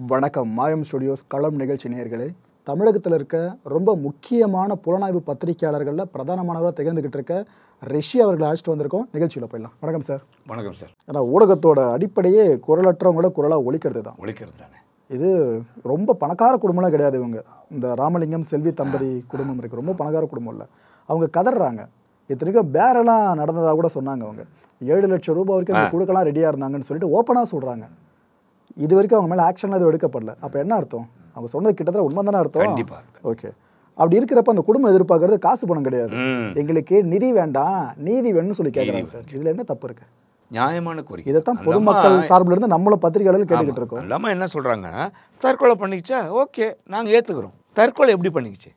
வணக்கம். மாயம் ஸ்டுடியோஸ் களம் நிகழ்ச்சி நேயர்களே, தமிழகத்தில் இருக்க ரொம்ப முக்கியமான புலனாய்வு பத்திரிகையாளர்களில் பிரதானமானவராக திகழ்ந்துகிட்டு இருக்க ரிஷி அவர்களை அழைச்சிட்டு வந்திருக்கோம். நிகழ்ச்சியில் போயிடலாம். வணக்கம் சார். வணக்கம் சார். ஏன்னா ஊடகத்தோட அடிப்படையே குரலற்றவங்களோட குரலாக ஒலிக்கிறது தானே. இது ரொம்ப பணக்கார குடும்பம்லாம் கிடையாது. இவங்க இந்த ராமலிங்கம் செல்வி தம்பதி குடும்பம் இருக்குது, ரொம்ப பணக்கார குடும்பம் இல்லை. அவங்க கதறாங்க. இத்தனைக்கும் பேரெல்லாம் நடந்ததாக கூட சொன்னாங்க. அவங்க 7 லட்சம் ரூபாய் வரைக்கும் அந்த கொடுக்கலாம் ரெடியாக இருந்தாங்கன்னு சொல்லிட்டு ஓப்பனாக சொல்கிறாங்க. இது வரைக்கும் அவங்க மேலே ஆக்ஷன் எதுவும் எடுக்கப்படல. அப்போ என்ன அர்த்தம்? அவங்க சொன்னது கிட்டத்தட்ட உண்மை தானே அர்த்தம்? ஓகே. அப்படி இருக்கிறப்ப அந்த குடும்பம் எதிர்பார்க்கறது காசு பணம் கிடையாது. எங்களுக்கு நிதி வேண்டாம், நீதி வேணும்னு சொல்லி கேட்குறாங்க சார். இதில் என்ன தப்பு இருக்கு? நியாயமான கோரிக்கை. இதைத்தான் பொதுமக்கள் சார்பில் இருந்து நம்மளும் பத்திரிகையாளர்கள் கேட்டுக்கிட்டு இருக்கோம். எல்லாமே என்ன சொல்கிறாங்க, தற்கொலை பண்ணிக்கிச்சா ஓகே நாங்கள் ஏற்றுக்கிறோம். தற்கொலை எப்படி பண்ணிக்கிச்சு?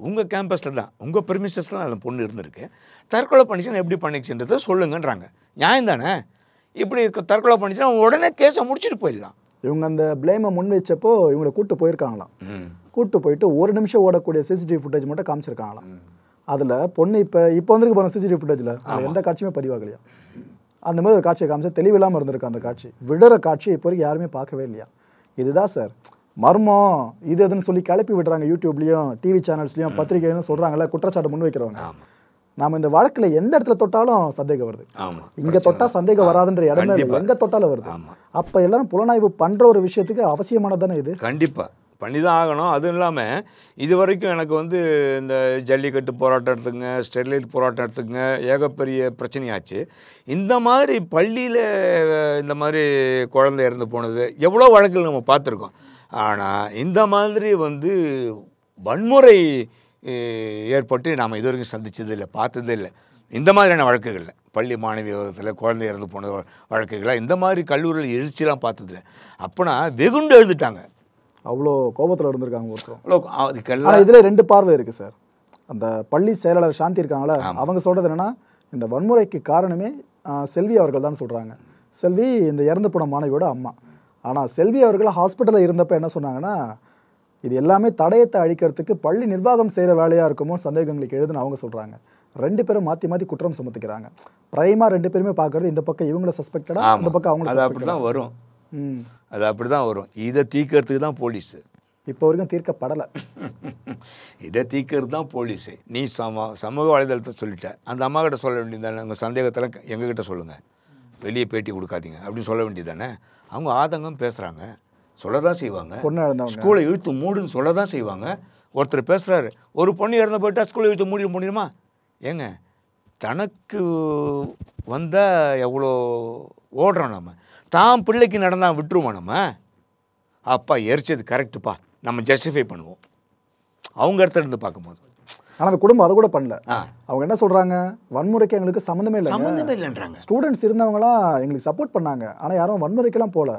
உங்கள் கேம்பஸில் தான், உங்கள் பெர்மிஷன்ஸ்லாம் அந்த பொண்ணு இருந்திருக்கு. தற்கொலை பண்ணிச்சுன்னா எப்படி பண்ணிச்சுன்றதை சொல்லுங்கன்றாங்க. நியாயம் தானே? இப்படி தற்கொலை பண்ணிச்சுன்னா உடனே கேஸை முடிச்சுட்டு போயிடலாம். இவங்க அந்த பிளேமை முன் வச்சப்போ இவங்களை கூட்டு போயிருக்காங்களாம். கூட்டு போயிட்டு 1 நிமிஷம் ஓடக்கூடிய சிசிடிவி ஃபுட்டேஜ் மட்டும் காமிச்சிருக்காங்களாம். அதில் பொண்ணு இப்போ வந்துருக்கு போகிற சிசிடிவி ஃபுட்டேஜில் அதில் எந்த காட்சியுமே பதிவாகலையா? அந்த மாதிரி ஒரு காட்சியை காமிச்சா தெளிவில்லாமல் இருந்திருக்கு. அந்த காட்சி விடுற காட்சி இப்போ வரைக்கும் யாருமே பார்க்கவே இல்லையா? இதுதான் சார் மர்மம். இது எதுன்னு சொல்லி கிளப்பி விடுறாங்க. யூடியூப்லேயும் டிவி சேனல்ஸ்லையும் பத்திரிகைன்னு சொல்கிறாங்களே, குற்றச்சாட்டு முன் வைக்கிறவங்க. நாம் இந்த வழக்கில் எந்த இடத்துல தொட்டாலும் சந்தேகம் வருது. இங்கே தொட்டால் சந்தேகம் வராதுன்ற இடமே இல்லை, எங்கே தொட்டாலும் வருது. அப்போ எல்லாரும் புலனாய்வு பண்ணுற ஒரு விஷயத்துக்கு அவசியமானது தானே இது? கண்டிப்பாக பண்ணி தான் ஆகணும். அதுவும் இல்லாமல் இது வரைக்கும் எனக்கு இந்த ஜல்லிக்கட்டு போராட்டம் எடுத்துங்க, ஸ்டெர்லைட் போராட்டம் எடுத்துங்க, ஏகப்பெரிய பிரச்சனையாச்சு. இந்த மாதிரி பள்ளியில் இந்த மாதிரி குழந்தை இறந்து போனது எவ்வளோ வழக்குகள் நம்ம பார்த்துருக்கோம். ஆனால் இந்த மாதிரி வன்முறை ஏற்பட்டு நாம் இது வரைக்கும் சந்தித்தது இல்லை, பார்த்ததே இல்லை. இந்த மாதிரியான வழக்குகளில் பள்ளி மாணவி விவகாரத்தில் குழந்தை இறந்து போன வழக்குகளாக இந்த மாதிரி கல்லூரியில் எழுச்சிலாம் பார்த்ததில்லை. அப்போனா வெகுண்டு எழுந்துட்டாங்க, அவ்வளோ கோபத்தில் இருந்திருக்காங்க ஒருத்தர். அதுக்கெல்லாம் இதில் 2 பார்வை இருக்குது சார். அந்த பள்ளி செயலாளர் சாந்தி இருக்காங்களா, அவங்க சொல்கிறது என்னென்னா, இந்த வன்முறைக்கு காரணமே செல்வி அவர்கள் தான் சொல்கிறாங்க. செல்வி இந்த இறந்து போன மாணவியோட அம்மா. ஆனால் செல்வி அவர்கள் ஹாஸ்பிட்டலில் இருந்தப்போ என்ன சொன்னாங்கன்னா, இது எல்லாமே தடயத்தை அழிக்கிறதுக்கு பள்ளி நிர்வாகம் செய்கிற வேலையாக இருக்குமோ சந்தேகங்களுக்கு எழுதுன்னு அவங்க சொல்கிறாங்க. 2 பேரும் மாற்றி மாற்றி குற்றம் சுமத்திக்கிறாங்க. பிரைமாக 2 பேருமே பார்க்குறது இந்த பக்கம் இவங்கள சஸ்பெக்டடாக, இந்த பக்கம் அவங்கள. அது அப்படி தான் வரும். அது அப்படி தான் வரும். இதை தீர்க்கறதுக்கு தான் போலீஸு இப்போ வரைக்கும் தீர்க்கப்படலை. இதை தீர்க்கறது தான் போலீஸு. நீ சமூக வலைதளத்தை சொல்லிட்ட, அந்த அம்மா கிட்ட சொல்ல வேண்டியது தானே. உங்கள் சந்தேகத்தில் எங்ககிட்ட சொல்லுங்கள், வெளியே பேட்டி கொடுக்காதீங்க அப்படின்னு சொல்ல வேண்டியது தானே. அவங்க ஆதங்கம் பேசுகிறாங்க, சொல்ல தான் செய்வாங்க. ஸ்கூலை இழுத்து மூடுன்னு சொல்ல தான் செய்வாங்க. ஒருத்தர் பேசுகிறாரு, ஒரு பொண்ணு இறந்து போயிட்டா ஸ்கூலை இழுத்து முடியுமா? ஏங்க, தனக்கு வந்தால் எவ்வளோ ஓடுறோம் நம்ம. தான் பிள்ளைக்கு நடந்தால் விட்டுருவோம் நம்ம. அப்பா எரிச்சது கரெக்டுப்பா, நம்ம ஜஸ்டிஃபை பண்ணுவோம் அவங்க இடத்துல இருந்து பார்க்கும்போது. ஆனால் அந்த குடும்பம் அதை கூட பண்ணல. அவங்க என்ன சொல்கிறாங்க, வன்முறைக்கு எங்களுக்கு சம்மந்தமே இல்லைன்றாங்க. ஸ்டூடெண்ட்ஸ் இருந்தவங்களாம் எங்களுக்கு சப்போர்ட் பண்ணாங்க, ஆனால் யாரும் வன்முறைக்கெல்லாம் போகல,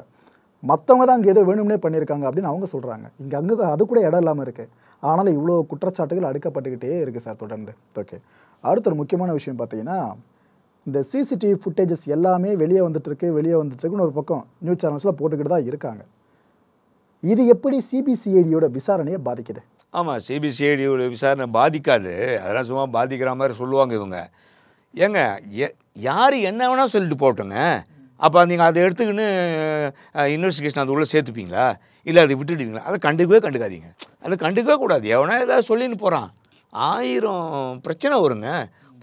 மற்றவங்க தான் அங்கே ஏதோ வேணும்னே பண்ணியிருக்காங்க அப்படின்னு அவங்க சொல்கிறாங்க. அங்கே அது கூட இடம் இல்லாமல் இருக்குது. ஆனாலும் இவ்வளோ குற்றச்சாட்டுகள் அடுக்கப்பட்டுக்கிட்டே இருக்குது சார் தொடர்ந்து. ஓகே, அடுத்த ஒரு முக்கியமான விஷயம் பார்த்தீங்கன்னா, இந்த சிசிடிவி ஃபுட்டேஜஸ் எல்லாமே வெளியே வந்துட்டுருக்குன்னு ஒரு பக்கம் நியூஸ் சேனல்ஸில் போட்டுக்கிட்டு தான் இருக்காங்க. இது எப்படி சிபிசிஐடியோட விசாரணையை பாதிக்குது? ஆமாம், சிபிசிஐடியோட விசாரணை பாதிக்காது. அதெல்லாம் சும்மா பாதிக்கிற மாதிரி சொல்லுவாங்க இவங்க. ஏங்க, யார் என்ன வேணால் சொல்லிட்டு போட்டோங்க. அப்போ நீங்கள் அதை எடுத்துக்கின்னு இன்வெஸ்டிகேஷன் அது உள்ளே சேர்த்துப்பீங்களா, இல்லை அதை விட்டுடுவீங்களா? அதை கண்டுக்காதீங்க. அதை கண்டுக்கவே கூடாது. எவனா ஏதாவது சொல்லின்னு போகிறான், 1000 பிரச்சனை வருங்க.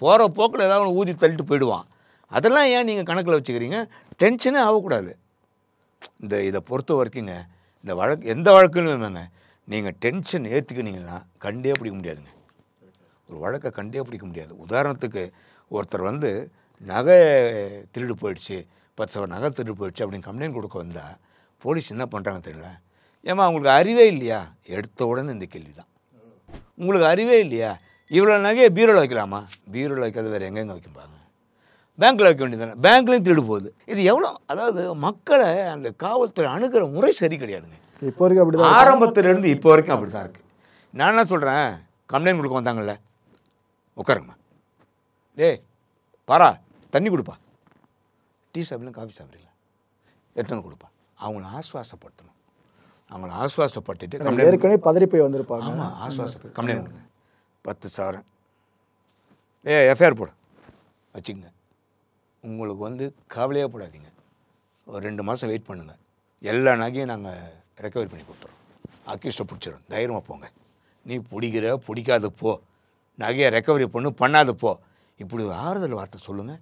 போகிற போக்கில் ஏதாவது ஊதி தள்ளிட்டு போயிடுவான். அதெல்லாம் ஏன் நீங்கள் கணக்கில் வச்சுக்கிறீங்க? டென்ஷனே ஆகக்கூடாது. இதை பொறுத்த வரைக்குங்க, இந்த வழக்கு எந்த வழக்குன்னு நீங்கள் டென்ஷன் ஏற்றுக்கினீங்கன்னா கண்டே பிடிக்க முடியாதுங்க. ஒரு வழக்கை கண்டே பிடிக்க முடியாது. உதாரணத்துக்கு, ஒருத்தர் நகை திருடு போயிடுச்சு, 10 சவரன் நகை திருடு போயிடுச்சு அப்படின்னு கம்ப்ளைண்ட் கொடுக்க வந்தால் போலீஸ் என்ன பண்ணுறாங்க தெரியல. ஏமா உங்களுக்கு அறிவே இல்லையா? எடுத்த உடனே இந்த கேள்வி தான். உங்களுக்கு அறிவே இல்லையா? இவ்வளோ நகையை பீரோவில் வைக்கலாமா? பீரோவில் வைக்காத வேறு எங்கெங்கே வைக்கப்பாங்க? பேங்க்கில் வைக்க வேண்டியது தானே. பேங்க்லேயும் திருடு போகுது. இது எவ்வளோ, அதாவது மக்களை அந்த காவல்துறை அணுகிற முறை சரி கிடையாதுங்க. இப்போ வரைக்கும் அப்படி தான், ஆரம்பத்திலேருந்து இப்போ வரைக்கும் அப்படி தான் இருக்குது. நான் என்ன சொல்கிறேன், கம்ப்ளைண்ட் கொடுக்க வந்தாங்கல்ல, உட்காருங்கம்மா, பாரா தண்ணி கொடுப்பா, டீ சாப்பிடலாம், காஃபி சாப்பிட்றீங்களா, எத்தனை கொடுப்பா, அவங்கள ஆஸ்வாசப்படுத்தணும். அவங்கள ஆஸ்வாசப்பட்டுட்டு ஏற்கனவே பதறி போய் வந்திருப்பாங்க. ஆமாம், ஆஸ்வாசப்பட்டு கம்ப்ளைண்ட் கொடுங்க, 10 சவரன் எஃப்ஐஆர் போட வச்சுக்கோங்க. உங்களுக்கு கவலையே போடாதீங்க, ஒரு 2 மாதம் வெயிட் பண்ணுங்கள், எல்லா நகையும் நாங்கள் ரெக்கவரி பண்ணி கொடுத்துரும். அக்யூஸ்டை பிடிச்சிடும். தைரியமாக போங்க, நீ பிடிக்காத போ, நகையை ரெக்கவரி பண்ணாத போ, இப்படி ஆறுதல் வார்த்தை சொல்லுங்கள்.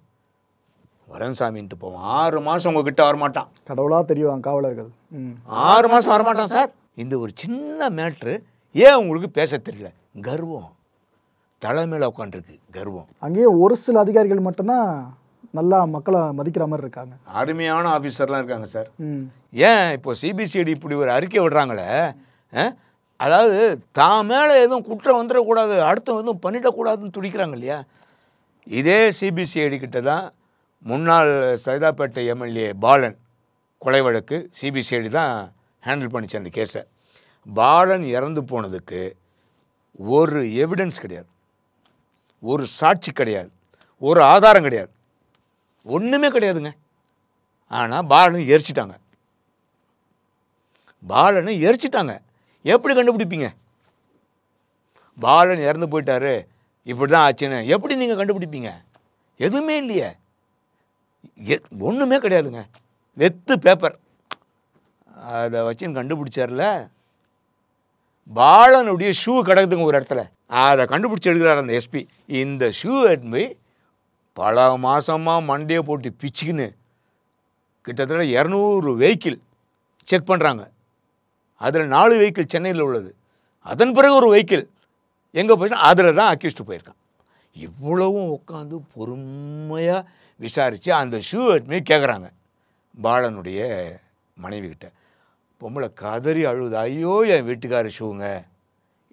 வரேன் சாமின்ட்டு போவோம். 6 மாதம் உங்ககிட்ட வரமாட்டான். கடவுளாக தெரியும் காவலர்கள். 6 மாதம் வரமாட்டான் சார். இந்த ஒரு சின்ன மேட்ரு ஏன் உங்களுக்கு பேச தெரியல? கர்வம் தலைமையில் உட்காந்துருக்கு, கர்வம். அங்கேயும் ஒரு சில அதிகாரிகள் மட்டும்தான் நல்லா மக்களை மதிக்கிற மாதிரி இருக்காங்க. அருமையான ஆஃபீஸர்லாம் இருக்காங்க சார். ஏன் இப்போ சிபிசிஐடி இப்படி ஒரு அறிக்கை விடுறாங்களே, அதாவது தான் மேலே எதுவும் குற்றம் வந்துடக்கூடாது, அடுத்த எதுவும் பண்ணிடக்கூடாதுன்னு துடிக்கிறாங்க இல்லையா? இதே சிபிசிஐடி கிட்ட தான் முன்னாள் சைதாப்பேட்டை எம்எல்ஏ பாலன் கொலை வழக்கு சிபிசிஐடி தான் ஹேண்டில் பண்ணிச்சு அந்த கேஸை. பாலன் இறந்து போனதுக்கு ஒரு எவிடன்ஸ் கிடையாது, ஒரு சாட்சி கிடையாது, ஒரு ஆதாரம் கிடையாது, ஒன்றுமே கிடையாதுங்க. ஆனால் பாலனை எரிச்சிட்டாங்க. பாலனை எரிச்சிட்டாங்க. எப்படி கண்டுபிடிப்பீங்க? பாலன் இறந்து போயிட்டாரு, இப்படி தான் ஆச்சுன்னு எப்படி நீங்கள் கண்டுபிடிப்பீங்க? எதுவுமே இல்லையே, ஒன்றுமே கிடையாதுங்க. வெத்து பேப்பர் அதை வச்சு கண்டுபிடிச்சார்ல. பாலனுடைய ஷூ கிடக்குதுங்க ஒரு இடத்துல, அதை கண்டுபிடிச்சி எடுக்கிறார் அந்த எஸ்பி. இந்த ஷூ எடுத்து பல மாதமாக மண்டையை போட்டு பிச்சுக்கின்னு கிட்டத்தட்ட 200 வெஹிக்கிள் செக் பண்ணுறாங்க. அதில் 4 வெஹிக்கிள் சென்னையில் உள்ளது. அதன் பிறகு ஒரு வெஹிக்கிள் எங்கே போயிட்டா அதில் தான் அக்யூஸ்டு போயிருக்கான். இவ்வளவும் உட்காந்து பொறுமையாக விசாரித்து அந்த ஷூ எடுத்து கேட்குறாங்க பாலனுடைய மனைவி கிட்ட. பொம்பளை கதறி அழுது, ஐயோ என் வீட்டுக்கார ஷூங்க.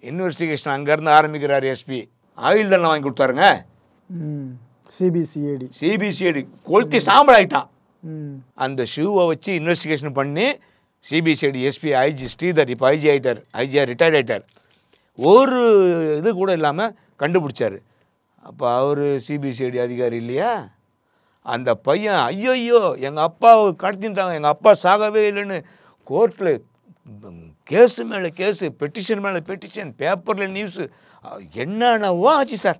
இன்வெஸ்டிகேஷன் அங்கேருந்து ஆரம்பிக்கிறார் எஸ்பி. ஆயில் தண்டனை வாங்கி கொடுத்தாருங்க. சிபிசிஐடி கொளுத்தி சாம்பல் ஆகிட்டான். அந்த ஷூவை வச்சு இன்வெஸ்டிகேஷன் பண்ணி சிபிசிஐடி எஸ்பி ஐஜி ஸ்ரீதர், இப்போ ஐஜி ஆகிட்டார், ஐஜிஆர் ரிட்டையர்ட் ஆகிட்டார், ஒரு இது கூட இல்லாமல் கண்டுபிடிச்சார். அப்போ அவர் சிபிசிஐடி அதிகாரி இல்லையா? அந்த பையன் ஐயோ எங்கள் அப்பாவை கடத்திட்டாங்க, எங்கள் அப்பா சாகவே இல்லைன்னு கோர்ட்டில் கேஸு மேலே கேஸு, பெட்டிஷன் மேலே பெட்டிஷன், பேப்பரில் நியூஸு, என்னென்னவோ ஆச்சு சார்.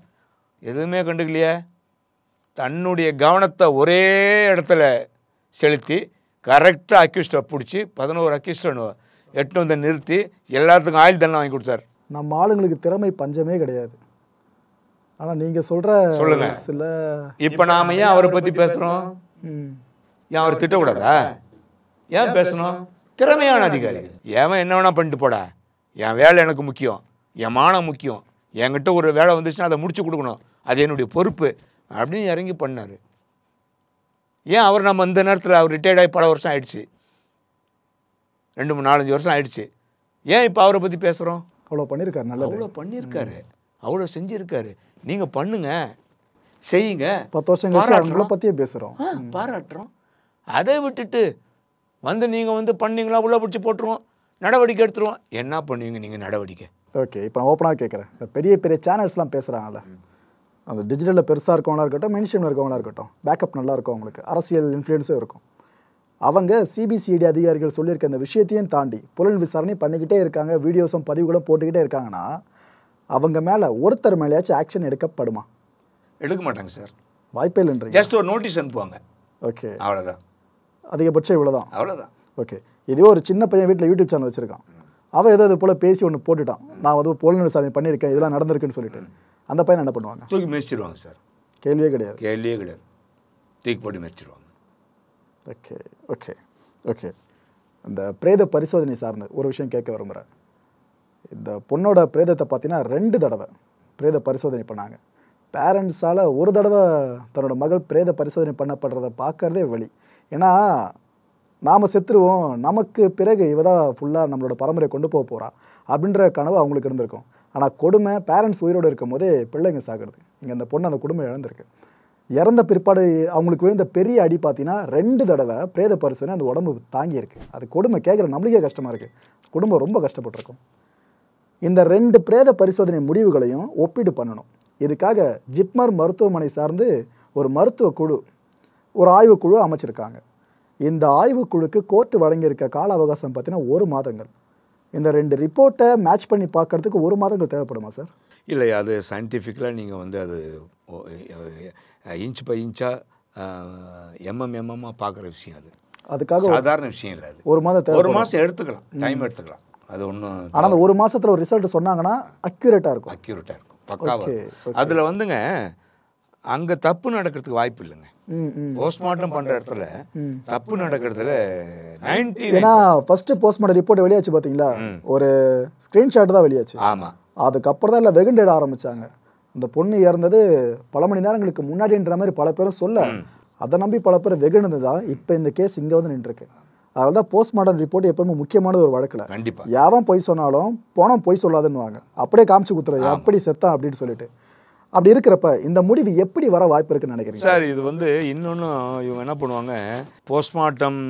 எதுவுமே கண்டுக்கலையே. தன்னுடைய கவனத்தை ஒரே இடத்துல செலுத்தி கரெக்டாக அக்யூஸ்டை பிடிச்சி 11 அக்யூஸ்டை எட்டு வந்து நிறுத்தி எல்லாத்துக்கும் ஆயில் தண்டனை வாங்கி கொடுத்தார். நம்ம ஆளுங்களுக்கு திறமை பஞ்சமே கிடையாது. ஆனால் நீங்கள் சொல்லுங்க சில இப்போ நாம் ஏன் அவரை பற்றி பேசுகிறோம்? ஏன் அவர் திட்டக்கூடாதா? ஏன் பேசணும்? திறமையான அதிகாரி. ஏன் என்ன வேணா பண்ணிட்டு போடா, என் வேலை எனக்கு முக்கியம், என் மானம் முக்கியம், என்கிட்ட ஒரு வேலை வந்துச்சுன்னா அதை முடிச்சு கொடுக்கணும், அது என்னுடைய பொறுப்பு அப்படின்னு இறங்கி பண்ணார். ஏன் அவர் நம்ம இந்த நேரத்தில் அவர் ரிட்டையர்ட் ஆகி பல வருஷம் ஆயிடுச்சு, 2-4-5 வருஷம் ஆயிடுச்சு. ஏன் இப்போ அவரை பற்றி பேசுகிறோம்? அவ்வளோ பண்ணியிருக்காரு, நல்லது அவ்வளோ பண்ணியிருக்காரு, அவ்வளோ செஞ்சுருக்காரு. நீங்கள் பண்ணுங்க, செய்யுங்க. 10 வருஷம் கழிச்சு அவங்கள பற்றியே பேசுகிறோம், பாராட்டுறோம். அதை விட்டுட்டு வந்து நீங்கள் வந்து பண்ணீங்களா உள்ள பிடிச்சி போட்டுருவோம், நடவடிக்கை எடுத்துருவோம். என்ன பண்ணுவீங்க நீங்கள் நடவடிக்கை? ஓகே, இப்போ நான் ஓப்பனாக கேட்குறேன். இந்த பெரிய பெரிய சேனல்ஸ்லாம் பேசுகிறாங்கல்ல, அந்த டிஜிட்டலில் பெருசாக இருக்கவங்களா இருக்கட்டும், மென்ஷனில் இருக்கவங்களா இருக்கட்டும், பேக்கப் நல்லா இருக்கும், அவங்களுக்கு அரசியல் இன்ஃப்ளூயன்ஸும் இருக்கும். அவங்க சிபிசிஐடி அதிகாரிகள் சொல்லியிருக்க அந்த விஷயத்தையும் தாண்டி புலன் விசாரணை பண்ணிக்கிட்டே இருக்காங்க, வீடியோஸும் பதிவுகளும் போட்டுக்கிட்டே இருக்காங்கன்னா அவங்க மேலே ஒருத்தர் மேலேயாச்சும் ஆக்ஷன் எடுக்கப்படுமா? எடுக்க மாட்டாங்க சார், வாய்ப்பே இல்லைன்றீங்க. ஜஸ்ட் ஒரு நோட்டீஸ் அனுப்புவாங்க. ஓகே, அவ்வளோதான், அதிகபட்சம் இவ்வளோதான், அவ்வளோதான். ஓகே, இதுவே ஒரு சின்ன பையன் வீட்டில் யூடியூப் சேனல் வச்சுருக்கான், அவன் ஏதோ இது போல் பேசி ஒன்று போட்டுட்டான், நான் வந்து புலன் விசாரணை பண்ணியிருக்கேன், இதெல்லாம் நடந்திருக்குன்னு சொல்லிட்டு, அந்த பையன் என்ன பண்ணுவாங்க? தூக்கி மிதிச்சிடுவாங்க சார். கேள்வியே கிடையாது, கேள்வியே கிடையாது, தூக்கி போட்டு மிதிச்சிடுவாங்க. Okay okay okay. இந்த பிரேத பரிசோதனை சார்ந்து ஒரு விஷயம் கேட்க விரும்புகிறேன். இந்த பொண்ணோட பிரேதத்தை பார்த்தீங்கன்னா 2 தடவை பிரேத பரிசோதனை பண்ணாங்க. பேரண்ட்ஸால் ஒரு தடவை தன்னோட மகள் பிரேத பரிசோதனை பண்ணப்படுறதை பார்க்கறதே வழி. ஏன்னா நாம் செத்துருவோம், நமக்கு பிறகு இவ தான் ஃபுல்லாக நம்மளோட பரம்பரை கொண்டு போக போகிறா அப்படின்ற கனவு அவங்களுக்கு இருந்திருக்கும். ஆனால் கொடுமை, பேரண்ட்ஸ் உயிரோடு இருக்கும் போதே பிள்ளைங்க சாகிறது. இங்கே அந்த பொண்ணு அந்த குடும்பம் இழந்திருக்கு. இறந்த பிற்பாடு அவங்களுக்கு விழுந்த பெரிய அடி பார்த்தீங்கன்னா 2 தடவை பிரேத பரிசோதனை அந்த உடம்பு தாங்கியிருக்கு. அது கொடுமை, கேட்குற நம்மளுக்கே கஷ்டமாக இருக்குது. குடும்பம் ரொம்ப கஷ்டப்பட்டிருக்கும். இந்த 2 பிரேத பரிசோதனை முடிவுகளையும் ஒப்பீடு பண்ணணும். இதுக்காக ஜிப்மர் மருத்துவமனை சார்ந்து ஒரு மருத்துவ குழு, ஒரு ஆய்வுக்குழு அமைச்சிருக்காங்க. இந்த ஆய்வுக்குழுக்கு கோர்ட்டு வழங்கியிருக்க கால அவகாசம் பார்த்தீங்கன்னா 1 மாதங்கள். இந்த 2 ரிப்போர்ட்டை மேட்ச் பண்ணி பார்க்கறதுக்கு 1 மாதங்கள் தேவைப்படுமா சார்? இல்லை, அது சயின்டிஃபிக்கலாக நீங்கள் வந்து அது இன்ச் பை இன்ச்சாக எம்எம்மாக பார்க்குற விஷயம் அது. அதுக்காக சாதாரண விஷயம் இல்லை. அது ஒரு மாதம் ஒரு மாதம் எடுத்துக்கலாம், டைம் எடுத்துக்கலாம். அது ஒன்றும். ஆனால் அந்த ஒரு மாதத்தில் ஒரு ரிசல்ட் சொன்னாங்கன்னா அக்யூரேட்டாக இருக்கும். அக்யூரேட்டாக இருக்கும், பக்காவாக. அதில் வந்துங்க அங்கே தப்பு நடக்கிறதுக்கு வாய்ப்பு இல்லைங்க. போஸ்ட்மார்ட்டம் பண்ணுற இடத்துல தப்பு நடக்கிறதுல 90. ஏன்னா ஃபர்ஸ்ட் போஸ்ட்மார்ட்டம் ரிப்போர்ட் வெளியாச்சு பார்த்தீங்களா, ஒரு ஸ்க்ரீன்ஷாட் தான் வெளியாச்சு. ஆமாம். அதுக்கப்புறம் தான் இல்லை வெகுண்டேட ஆரம்பித்தாங்க. அந்த பொண்ணு இறந்தது பல மணி நேரங்களுக்கு முன்னாடின்ற மாதிரி பல பேரும் சொல்ல, அதை நம்பி பல பேர் வெகுனது தான் இப்போ இந்த கேஸ் இங்கே வந்து நின்றுருக்கு. அதனால தான் போஸ்ட்மார்ட்டம் ரிப்போர்ட் எப்பவுமே முக்கியமான ஒரு வழக்கில். கண்டிப்பாக யாரும் பொய் சொன்னாலும் போனோம் பொய் சொல்லாதுன்னுவாங்க, அப்படியே காமிச்சு குத்துறது அப்படி செத்தான் அப்படின்னு சொல்லிட்டு. அப்படி இருக்கிறப்ப இந்த முடிவு எப்படி வர வாய்ப்பு இருக்குன்னு நினைக்கிறீங்க சார்? இது வந்து இன்னொன்று இவங்க என்ன பண்ணுவாங்க, போஸ்ட்மார்ட்டம்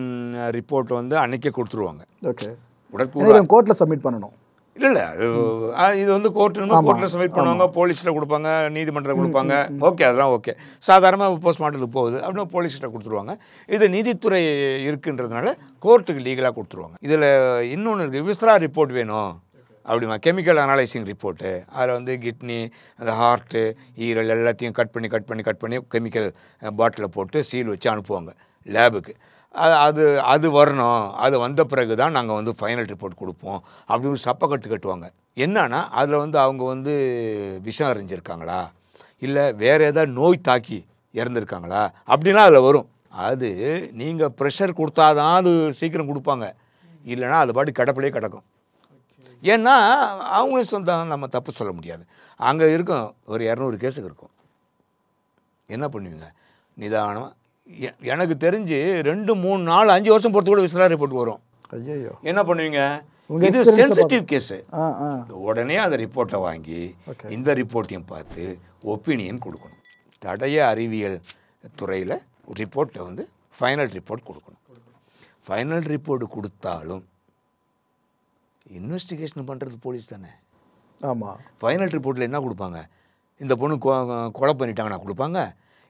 ரிப்போர்ட் வந்து அன்னைக்கே கொடுத்துருவாங்க. ஓகே, உடற்கூறு கோர்ட்டில் சப்மிட் பண்ணணும். இல்லை இது வந்து கோர்ட்டில் சப்மிட் பண்ணுவாங்க, போலீஸில் கொடுப்பாங்க, நீதிமன்றம் கொடுப்பாங்க. ஓகே, அதெல்லாம் ஓகே. சாதாரணமாக போஸ்ட்மார்ட்டத்துக்கு போகுது அப்படின்னா போலீஸ்கிட்ட கொடுத்துருவாங்க. இது நீதித்துறை இருக்குன்றதுனால கோர்ட்டுக்கு லீகலாக கொடுத்துருவாங்க. இதில் இன்னொன்று இருக்குது, விஸ்ரா ரிப்போர்ட் வேணும் அப்படிமா, கெமிக்கல் அனலைசிங் ரிப்போர்ட்டு. அதில் வந்து கிட்னி, அந்த ஹார்ட்டு, ஈரல் எல்லாத்தையும் கட் பண்ணி கெமிக்கல் பாட்டிலில் போட்டு சீல் வச்சு அனுப்புவாங்க லேபுக்கு. அது வரணும். அது வந்த பிறகு தான் நாங்கள் வந்து ஃபைனல் ரிப்போர்ட் கொடுப்போம் அப்படின்னு சப்பக்கட்டு கட்டுவாங்க. என்னன்னா அதில் வந்து அவங்க வந்து விஷம் அறிஞ்சிருக்காங்களா, இல்லை வேறு ஏதாவது நோய் தாக்கி இறந்துருக்காங்களா அப்படின்னா அதில் வரும். அது நீங்கள் ப்ரெஷர் கொடுத்தாதான் அது சீக்கிரம் கொடுப்பாங்க, இல்லைனா அது பாட்டு கடப்பிலே கிடக்கும். ஏன்னா அவங்களும் சொந்தம், நம்ம தப்பு சொல்ல முடியாது. அங்கே இருக்கும் ஒரு 200 கேஸுக்கு இருக்கும். என்ன பண்ணுவீங்க நிதானமாக? எனக்கு தெரிஞ்சு 2, 3, 4, 5 வருஷம் பொறுத்து கூட விசாரணை ரிப்போர்ட் வரும். ஐயோ, என்ன பண்ணுவீங்க? இது சென்சிட்டிவ் கேஸு. உடனே அந்த ரிப்போர்ட்டை வாங்கி இந்த ரிப்போர்ட்டையும் பார்த்து ஒப்பீனியன் கொடுக்கணும். தடய அறிவியல் துறையில் ரிப்போர்ட்டை வந்து ஃபைனல் ரிப்போர்ட் கொடுக்கணும். ஃபைனல் ரிப்போர்ட் கொடுத்தாலும் இன்வெஸ்டிகேஷன் பண்ணுறது போலீஸ் தானே. ஆமாம். ஃபைனல் ரிப்போர்ட்டில் என்ன கொடுப்பாங்க? இந்த பொண்ணு கொலை பண்ணிட்டாங்கன்னா கொடுப்பாங்க,